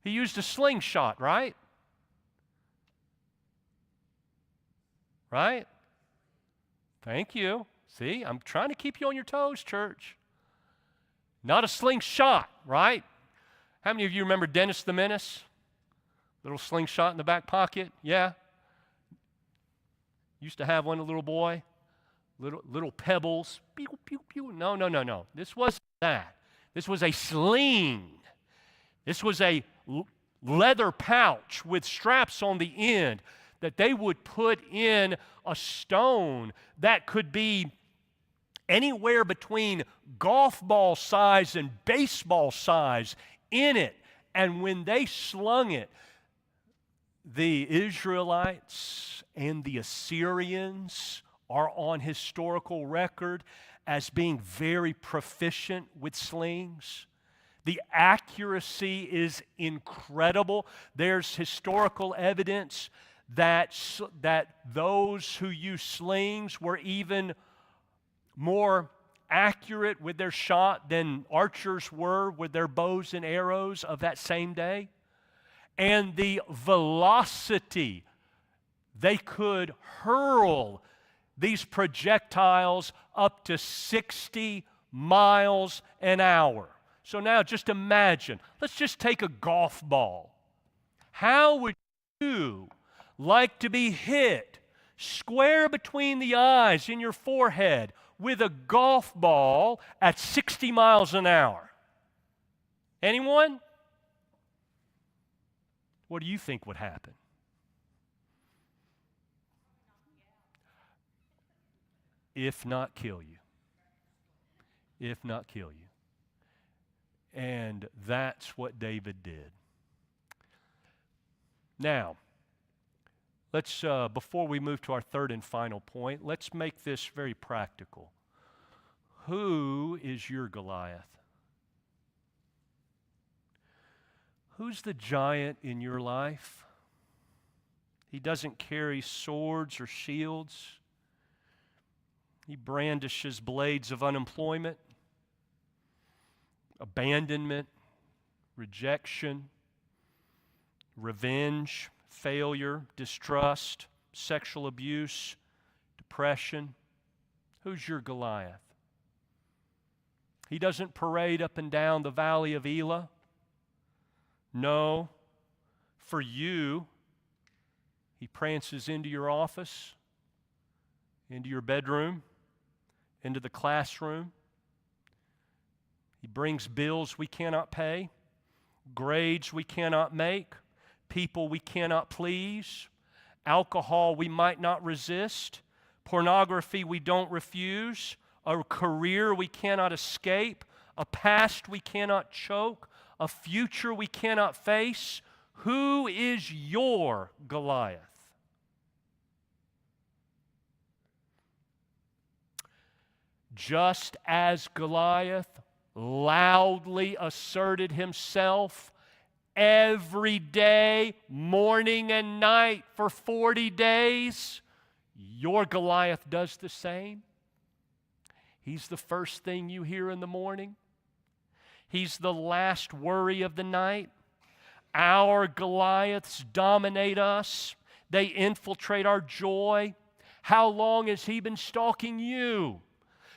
S2: He used a slingshot, right? Right? Thank you. See, I'm trying to keep you on your toes, church. Not a slingshot, right? How many of you remember Dennis the Menace? Little slingshot in the back pocket, yeah. Used to have one, a little boy. Little pebbles, pew, pew, pew. No. This wasn't that. This was a sling. This was a leather pouch with straps on the end that they would put in a stone that could be anywhere between golf ball size and baseball size in it. And when they slung it, the Israelites and the Assyrians are on historical record as being very proficient with slings. The accuracy is incredible. There's historical evidence that those who use slings were even more accurate with their shot than archers were with their bows and arrows of that same day. And the velocity, they could hurl these projectiles up to 60 miles an hour. So now just imagine, let's just take a golf ball. How would you like to be hit square between the eyes in your forehead with a golf ball at 60 miles an hour? Anyone? What do you think would happen? If not kill you. If not kill you. And that's what David did. Now, let's, before we move to our third and final point, let's make this very practical. Who is your Goliath? Who's the giant in your life? He doesn't carry swords or shields. He brandishes blades of unemployment, abandonment, rejection, revenge, failure, distrust, sexual abuse, depression. Who's your Goliath? He doesn't parade up and down the valley of Elah. No, for you, he prances into your office, into your bedroom, into the classroom. He brings bills we cannot pay, grades we cannot make, people we cannot please, alcohol we might not resist, pornography we don't refuse, a career we cannot escape, a past we cannot choke, a future we cannot face. Who is your Goliath? Just as Goliath loudly asserted himself every day, morning and night for 40 days, your Goliath does the same. He's the first thing you hear in the morning. He's the last worry of the night. Our Goliaths dominate us. They infiltrate our joy. How long has he been stalking you?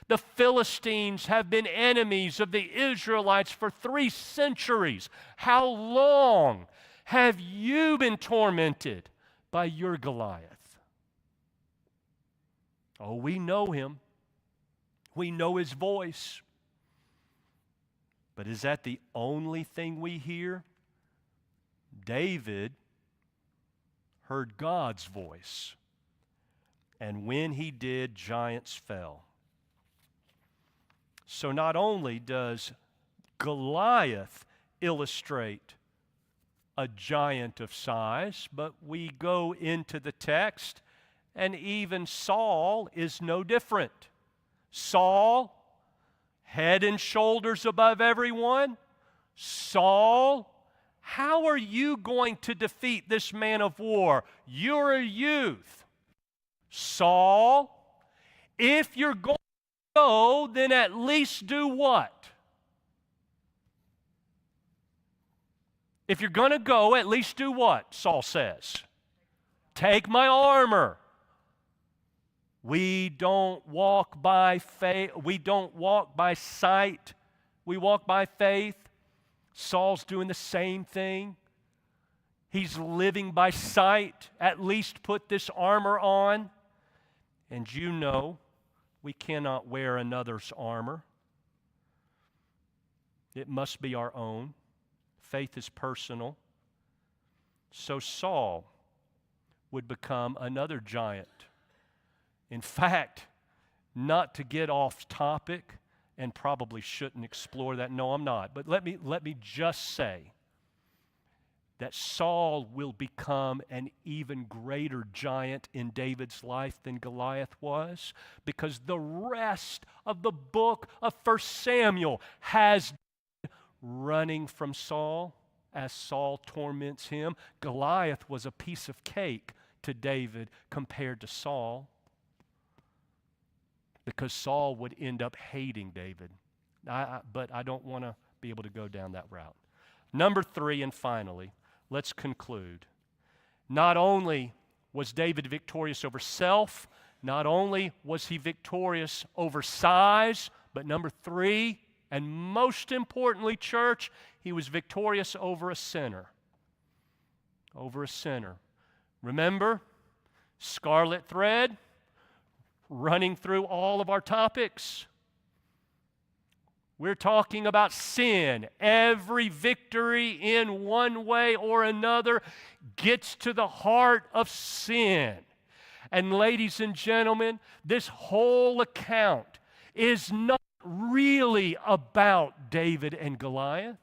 S2: The Philistines have been enemies of the Israelites for 3 centuries. How long have you been tormented by your Goliath? Oh, we know him. We know his voice. But is that the only thing we hear? David heard God's voice. And when he did, giants fell. So not only does Goliath illustrate a giant of size, but we go into the text, and even Saul is no different. Saul, head and shoulders above everyone. Saul, how are you going to defeat this man of war? You're a youth. Saul, if you're going to go, then at least do what? If you're going to go, at least do what? Saul says. Take my armor. We don't walk by faith. We don't walk by sight. We walk by faith. Saul's doing the same thing. He's living by sight. At least put this armor on. And you know, we cannot wear another's armor. It must be our own. Faith is personal. So Saul would become another giant. In fact, not to get off topic, and probably shouldn't explore that. No, I'm not. But let me just say that Saul will become an even greater giant in David's life than Goliath was, because the rest of the book of 1 Samuel has running from Saul as Saul torments him. Goliath was a piece of cake to David compared to Saul, because Saul would end up hating David. But I don't want to be able to go down that route. Number 3, and finally, let's conclude. Not only was David victorious over self, not only was he victorious over size, but number 3, and most importantly, church, he was victorious over a sinner. Over a sinner. Remember, scarlet thread running through all of our topics. We're talking about sin. Every victory in one way or another gets to the heart of sin. And ladies and gentlemen, this whole account is not really about David and Goliath.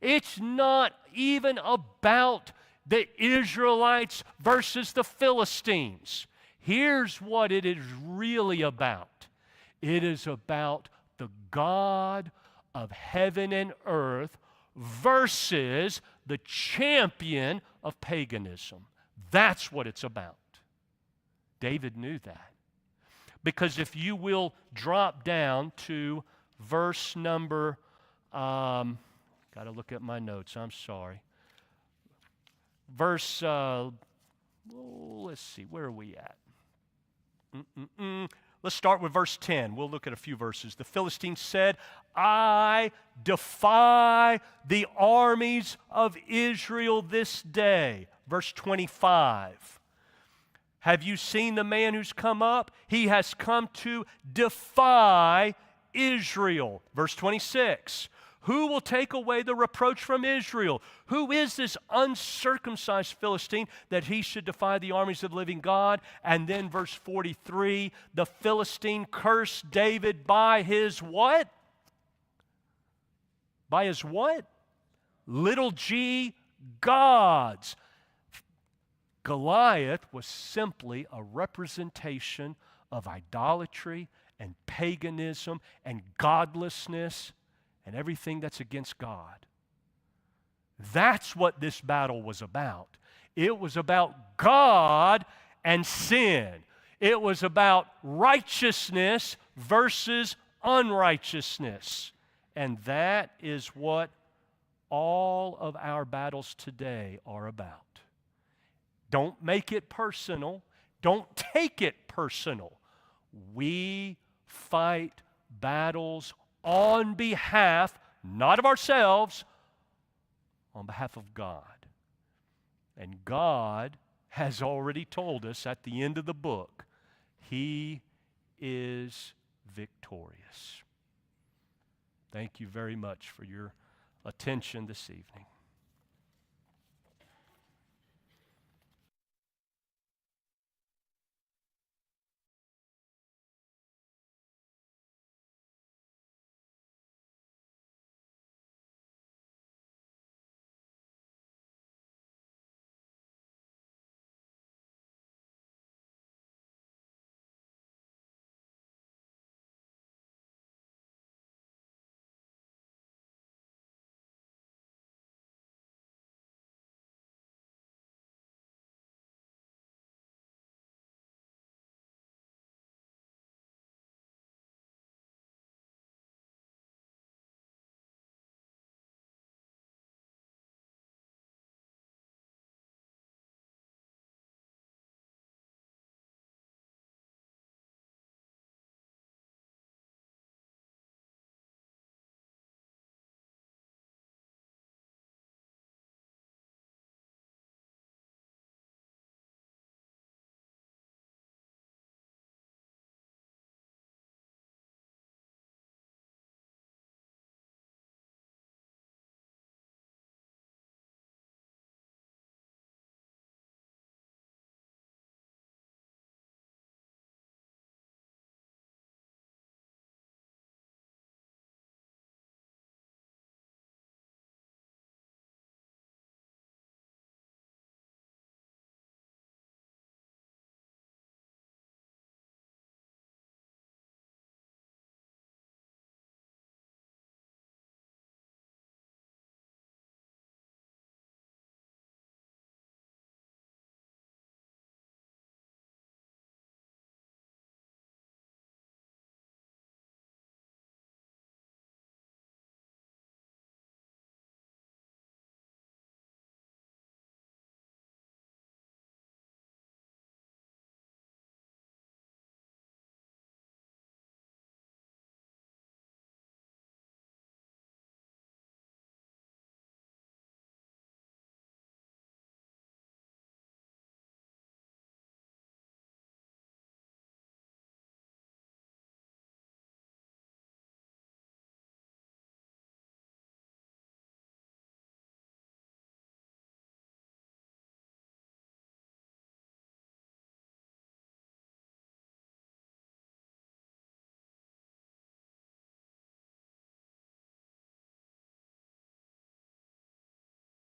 S2: It's not even about the Israelites versus the Philistines. Here's what it is really about. It is about the God of heaven and earth versus the champion of paganism. That's what it's about. David knew that. Because if you will drop down to verse number, got to look at my notes, I'm sorry. Verse, let's see, where are we at? Let's start with verse 10. We'll look at a few verses. The Philistines said, I defy the armies of Israel this day. Verse 25. Have you seen the man who's come up? He has come to defy Israel. Verse 26. Who will take away the reproach from Israel? Who is this uncircumcised Philistine that he should defy the armies of the living God? And then verse 43, the Philistine cursed David by his what? By his what? Little g gods. Goliath was simply a representation of idolatry and paganism and godlessness and everything that's against God. That's what this battle was about. It was about God and sin. It was about righteousness versus unrighteousness. And that is what all of our battles today are about. Don't make it personal. Don't take it personal. We fight battles on behalf, not of ourselves, on behalf of God. And God has already told us at the end of the book, He is victorious. Thank you very much for your attention this evening.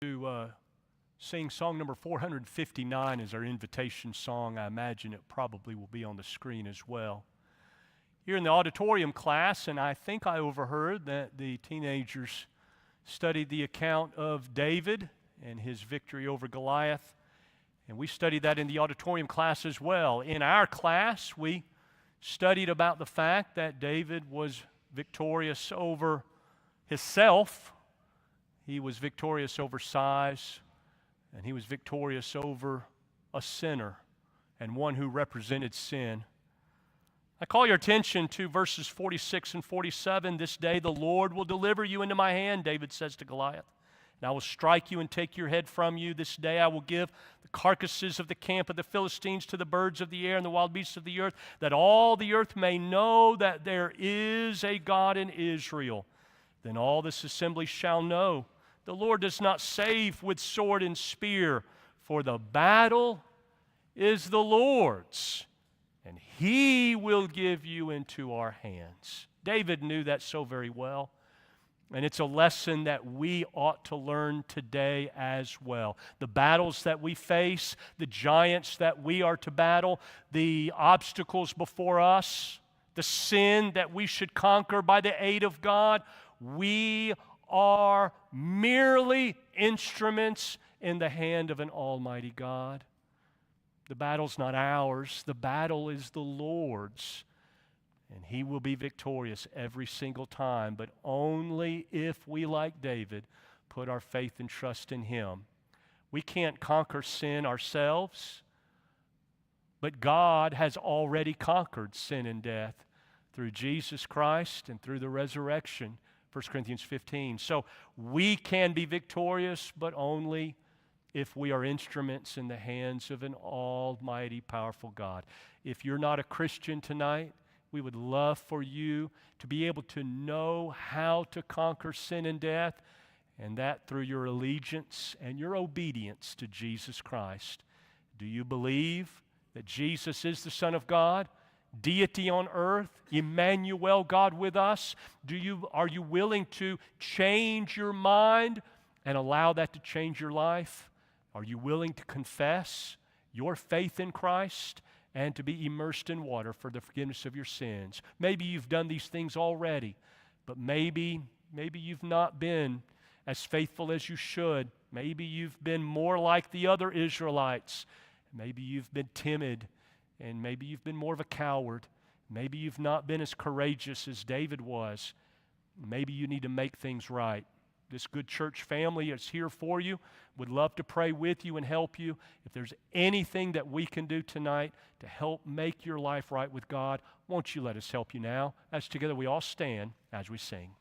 S2: To sing song number 459 as our invitation song. I imagine it probably will be on the screen as well. Here in the auditorium class, and I think I overheard that the teenagers studied the account of David and his victory over Goliath, and we studied that in the auditorium class as well. In our class, we studied about the fact that David was victorious over himself. He was victorious over size, and he was victorious over a sinner and one who represented sin. I call your attention to verses 46 and 47. This day the Lord will deliver you into my hand, David says to Goliath. And I will strike you and take your head from you. This day I will give the carcasses of the camp of the Philistines to the birds of the air and the wild beasts of the earth, that all the earth may know that there is a God in Israel. Then all this assembly shall know the Lord does not save with sword and spear, for the battle is the Lord's, and He will give you into our hands. David knew that so very well, and it's a lesson that we ought to learn today as well. The battles that we face, the giants that we are to battle, the obstacles before us, the sin that we should conquer by the aid of God, we are merely instruments in the hand of an almighty God. The battle's not ours. The battle is the Lord's. And He will be victorious every single time, but only if we, like David, put our faith and trust in Him. We can't conquer sin ourselves. But God has already conquered sin and death through Jesus Christ and through the resurrection, 1 Corinthians 15. So we can be victorious, but only if we are instruments in the hands of an almighty, powerful God. If you're not a Christian tonight, we would love for you to be able to know how to conquer sin and death, and that through your allegiance and your obedience to Jesus Christ. Do you believe that Jesus is the Son of God, deity on earth, Emmanuel, God with us? Are you willing to change your mind and allow that to change your life? Are you willing to confess your faith in Christ and to be immersed in water for the forgiveness of your sins? Maybe you've done these things already, but maybe you've not been as faithful as you should. Maybe you've been more like the other Israelites. Maybe you've been timid, and maybe you've been more of a coward. Maybe you've not been as courageous as David was. Maybe you need to make things right. This good church family is here for you. Would love to pray with you and help you. If there's anything that we can do tonight to help make your life right with God, won't you let us help you now as together we all stand as we sing.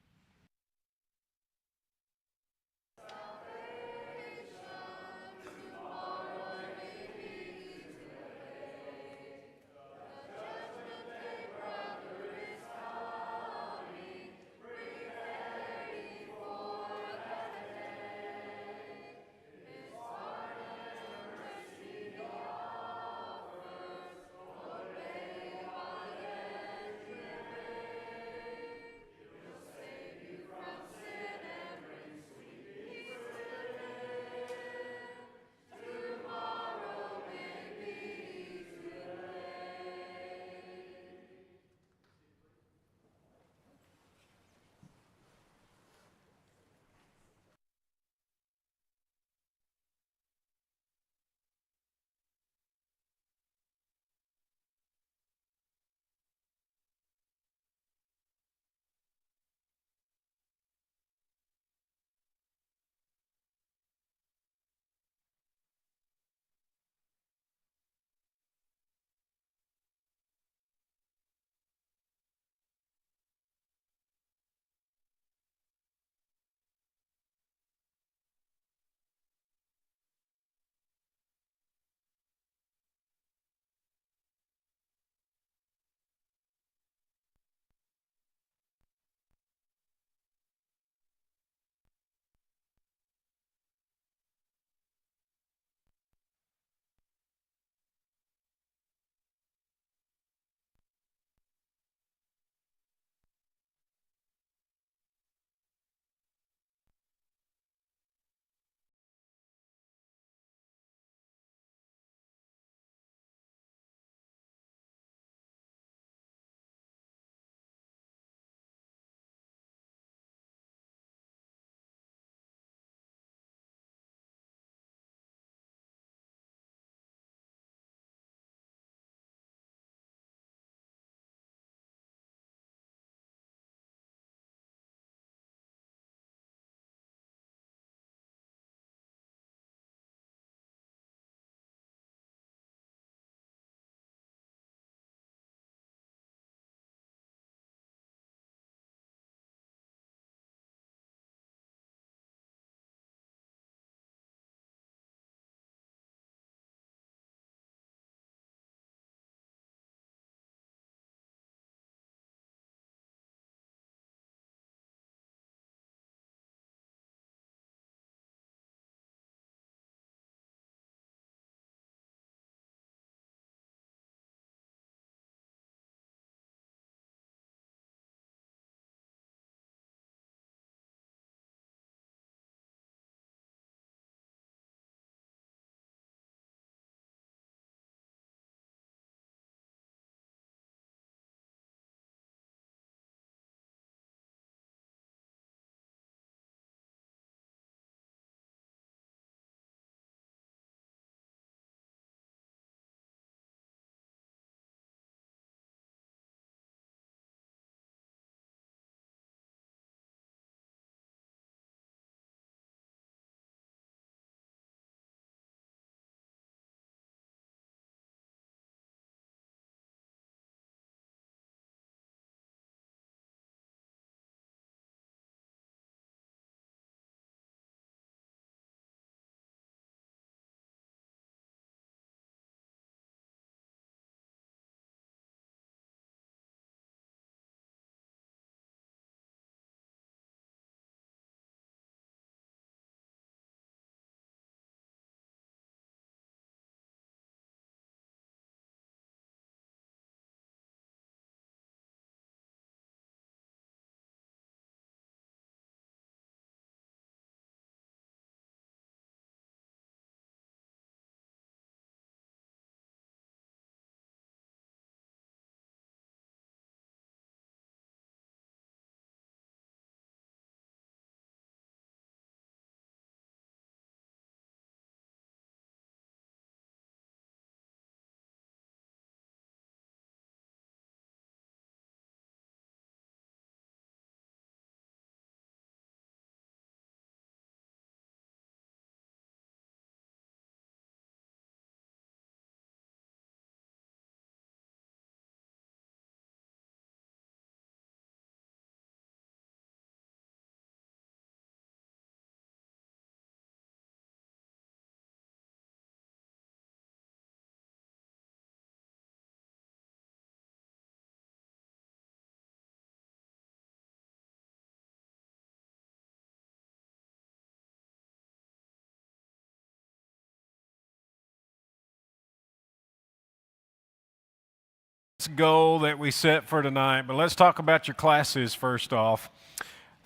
S1: goal that we set for tonight, but let's talk about your classes first off.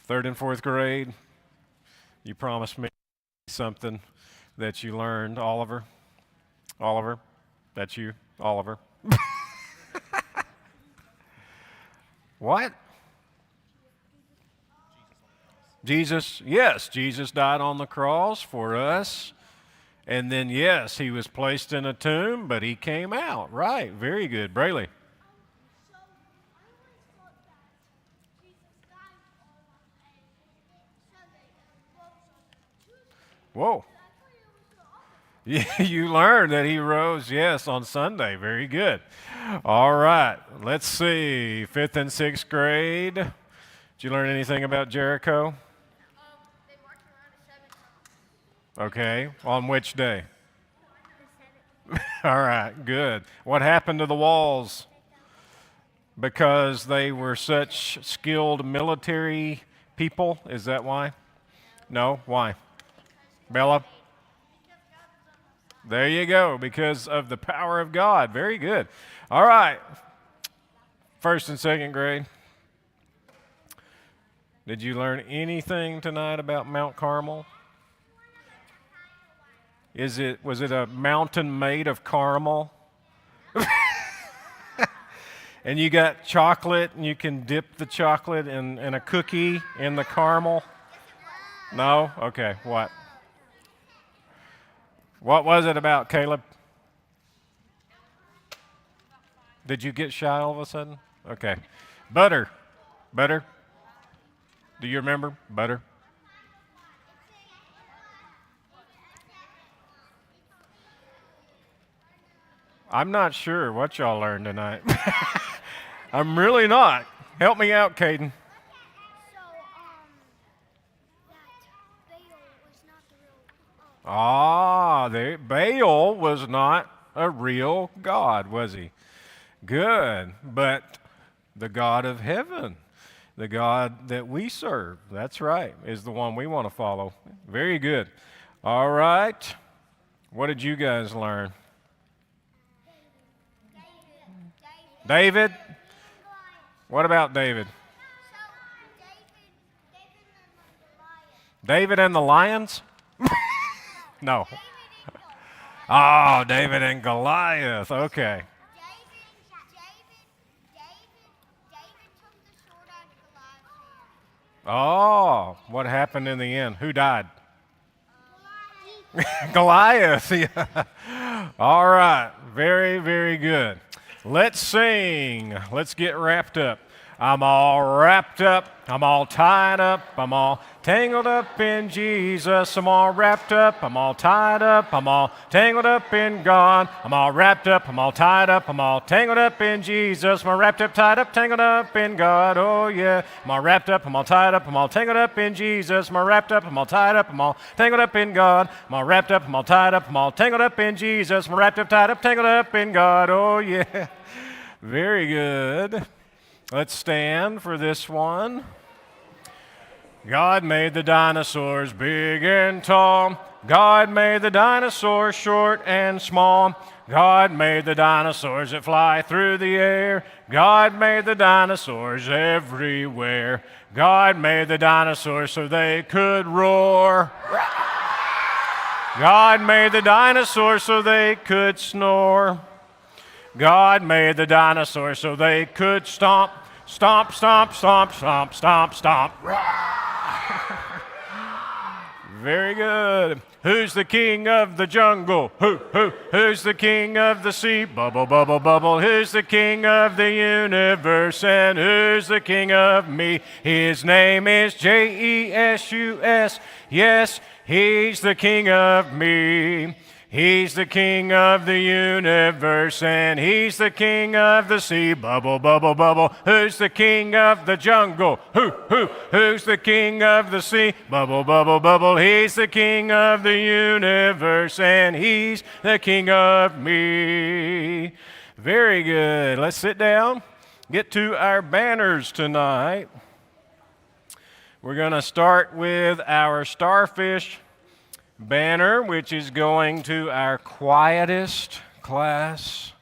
S1: Third and fourth grade, you promised me something that you learned. Oliver, that's you, Oliver. What? Jesus, yes, Jesus died on the cross for us. And then, yes, he was placed in a tomb, but he came out. Right, very good. Brayley. Whoa. You learned that he rose, yes, on Sunday. Very good. All right, let's see. Fifth and sixth grade. Did you learn anything about Jericho?
S3: They marched around 7 times.
S1: Okay, on which day? All right, good. What happened to the walls? Because they were such skilled military people? Is that why? No? Why? Bella? There you go, because of the power of God. Very good. All right. First and second grade. Did you learn anything tonight about Mount Carmel? Was it a mountain made of caramel? And you got chocolate, and you can dip the chocolate in a cookie in the caramel? No? Okay, what? What was it about, Caleb? Did you get shy all of a sudden? Okay. Butter. Butter. Do you remember? Butter. I'm not sure what y'all learned tonight. I'm really not. Help me out, Caden.
S3: So, that Baal was not the real.
S1: Baal was not a real God, was he? Good. But the God of heaven, the God that we serve, that's right, is the one we want to follow. Very good. All right. What did you guys learn? David? What about David? David and the lions? No. Oh, David and Goliath. Okay.
S3: David took the sword out of Goliath's hand.
S1: Oh, what happened in the end? Who died? Goliath. Yeah. All right. Very, very good. Let's sing. Let's get wrapped up. I'm all wrapped up. I'm all tied up. I'm all tangled up in Jesus. I'm all wrapped up. I'm all tied up. I'm all tangled up in God. I'm all wrapped up. I'm all tied up. I'm all tangled up in Jesus. I'm all wrapped up, tied up, tangled up in God. Oh, yeah. I'm all wrapped up. I'm all tied up. I'm all tangled up in Jesus. I'm all wrapped up. I'm all tied up. I'm all tangled up in God. I'm all wrapped up. I'm all tied up. I'm all tangled up in Jesus. I'm all wrapped up, tied up, tangled up in God. Oh, yeah. Very good. Let's stand for this one. God made the dinosaurs big and tall. God made the dinosaurs short and small. God made the dinosaurs that fly through the air. God made the dinosaurs everywhere. God made the dinosaurs so they could roar. God made the dinosaurs so they could snore. God made the dinosaurs so they could stomp, stomp, stomp, stomp, stomp, stomp, stomp. Very good. Who's the king of the jungle? Who's the king of the sea? Bubble, bubble, bubble. Who's the king of the universe? And who's the king of me? His name is Jesus. Yes, he's the king of me. He's the king of the universe, and he's the king of the sea. Bubble, bubble, bubble. Who's the king of the jungle? Who's the king of the sea? Bubble, bubble, bubble. He's the king of the universe, and he's the king of me. Very good. Let's sit down. Get to our banners tonight. We're going to start with our starfish banner, which is going to our quietest class.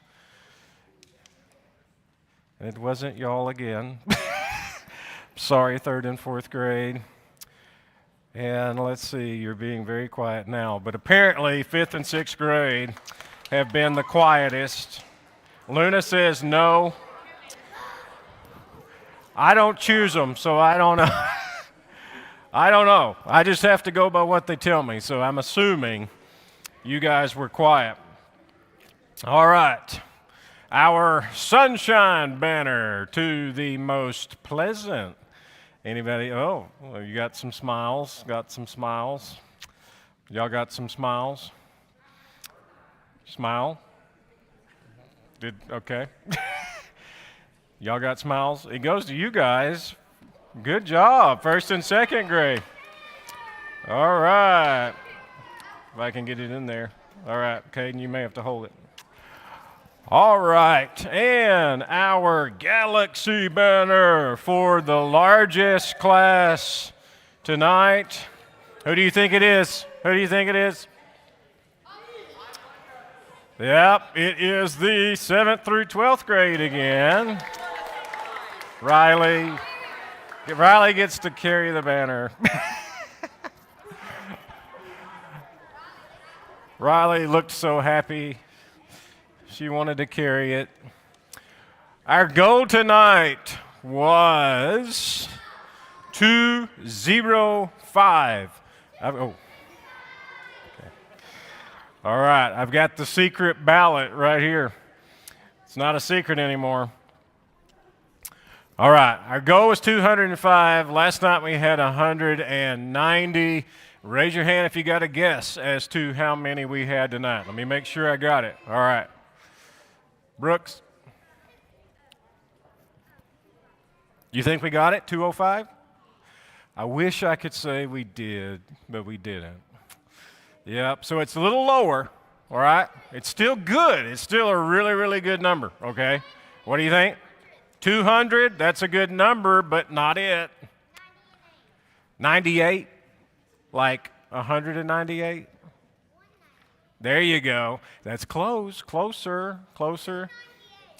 S1: It wasn't y'all again. Sorry, 3rd and 4th grade. And let's see, you're being very quiet now. But apparently, 5th and 6th grade have been the quietest. Luna says no. I don't choose them, so I don't know. I don't know. I just have to go by what they tell me. So I'm assuming you guys were quiet. All right. Our sunshine banner to the most pleasant. Anybody? Oh, well, you got some smiles. Got some smiles. Y'all got some smiles? Smile? Okay. Y'all got smiles? It goes to you guys. Good job. 1st and 2nd grade. All right. If I can get it in there. All right, Caden, you may have to hold it. All right, and our galaxy banner for the largest class tonight. Who do you think it is? Who do you think it is? Yep, it is the 7th through 12th grade again. Riley gets to carry the banner. Riley looked so happy. She wanted to carry it. Our goal tonight was 205. Okay. All right, I've got the secret ballot right here. It's not a secret anymore. All right, our goal was 205. Last night we had 190. Raise your hand if you got a guess as to how many we had tonight. Let me make sure I got it. All right. Brooks? You think we got it, 205? I wish I could say we did, but we didn't. Yep, so it's a little lower, all right? It's still good. It's still a really, really good number, okay? What do you think? 200, that's a good number, but not it. 98? Like 198? There you go. That's close, closer.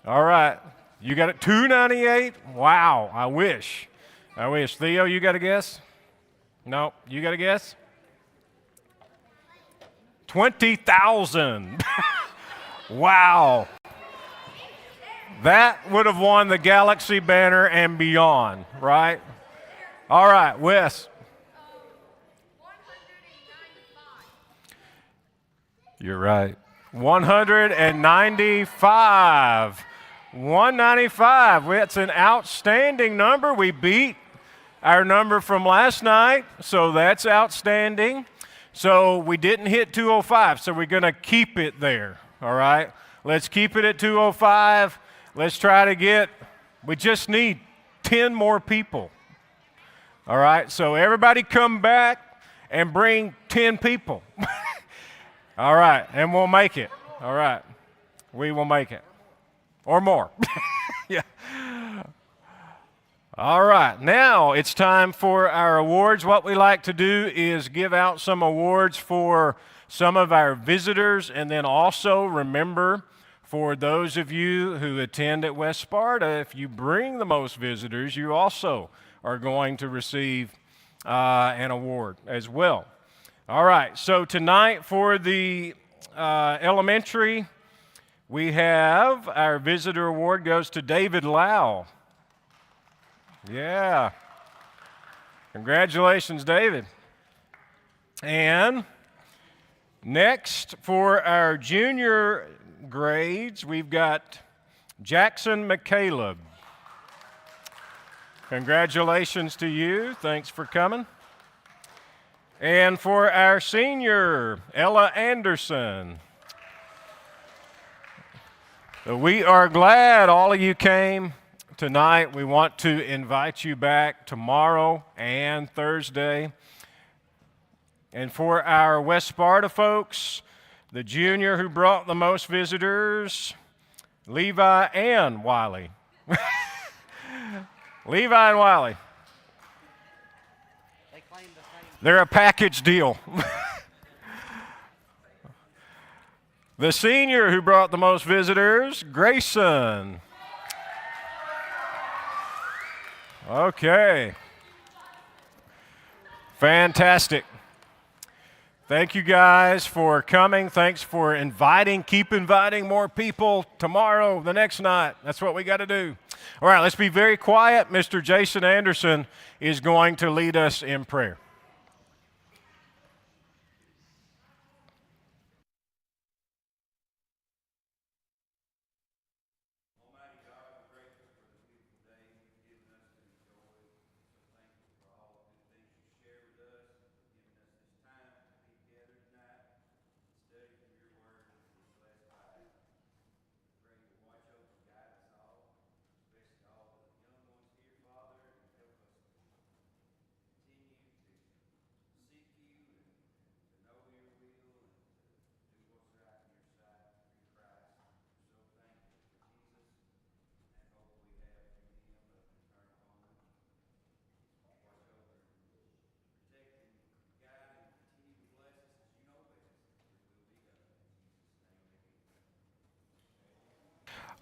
S1: All right. You got it, 298? Wow, I wish. Theo, you got a guess? No, you got a guess? 20,000. Wow. That would have won the Galaxy banner and beyond, right? All right, Wes.
S3: 195.
S1: You're right. 195. 195. That's an outstanding number. We beat our number from last night, so that's outstanding. So we didn't hit 205, so we're going to keep it there, all right? Let's keep it at 205. Let's try to we just need 10 more people, all right? So everybody come back and bring 10 people. All right, and we'll make it, all right? We will make it, or more. Yeah. All right, now it's time for our awards. What we like to do is give out some awards for some of our visitors, and then also remember, for those of you who attend at West Sparta, if you bring the most visitors, you also are going to receive an award as well. All right, so tonight for the elementary, we have our visitor award goes to David Lau. Yeah. Congratulations, David. And next for our junior grades, we've got Jackson McCaleb. Congratulations to you. Thanks for coming. And for our senior, Ella Anderson. So we are glad all of you came tonight. We want to invite you back tomorrow and Thursday. And for our West Sparta folks, the junior who brought the most visitors, Levi and Wiley. Levi and Wiley. They're a package deal. The senior who brought the most visitors, Grayson. Okay. Fantastic. Thank you guys for coming. Thanks for inviting. Keep inviting more people tomorrow, the next night. That's what we got to do. All right, let's be very quiet. Mr. Jason Anderson is going to lead us in prayer.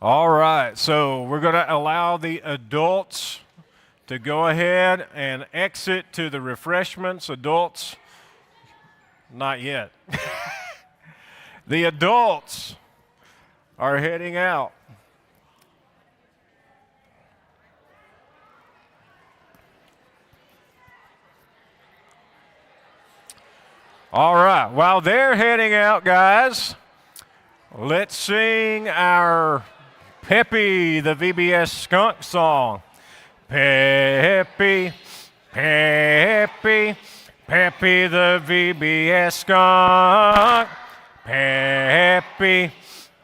S1: All right, so we're going to allow the adults to go ahead and exit to the refreshments. Adults, not yet. The adults are heading out. All right, while they're heading out, guys, let's sing our Peppy, the VBS skunk song. Peppy, Peppy, Peppy, the VBS skunk. Peppy,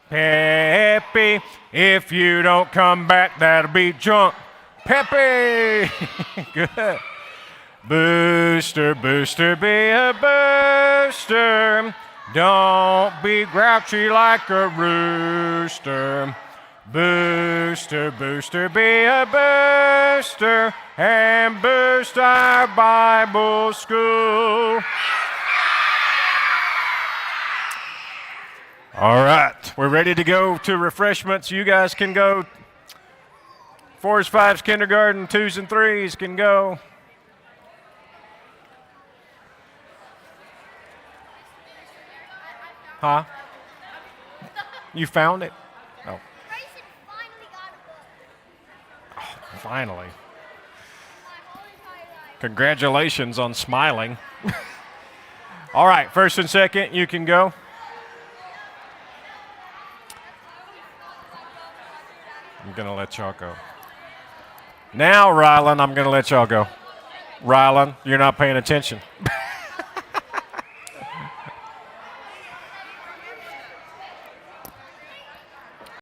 S1: Peppy, if you don't come back, that'll be junk. Peppy! Good. Booster, Booster, be a booster. Don't be grouchy like a rooster. Booster, Booster, be a booster and boost our Bible school. All right, we're ready to go to refreshments. You guys can go. 4s, 5s, kindergarten, 2s and 3s can go. Huh? You found it? Oh.
S3: Grayson finally got a book.
S1: Oh, finally.
S3: My whole entire life.
S1: Congratulations on smiling. All right, 1st and 2nd, you can go. I'm going to let y'all go. Now, Rylan, I'm going to let y'all go. Rylan, you're not paying attention.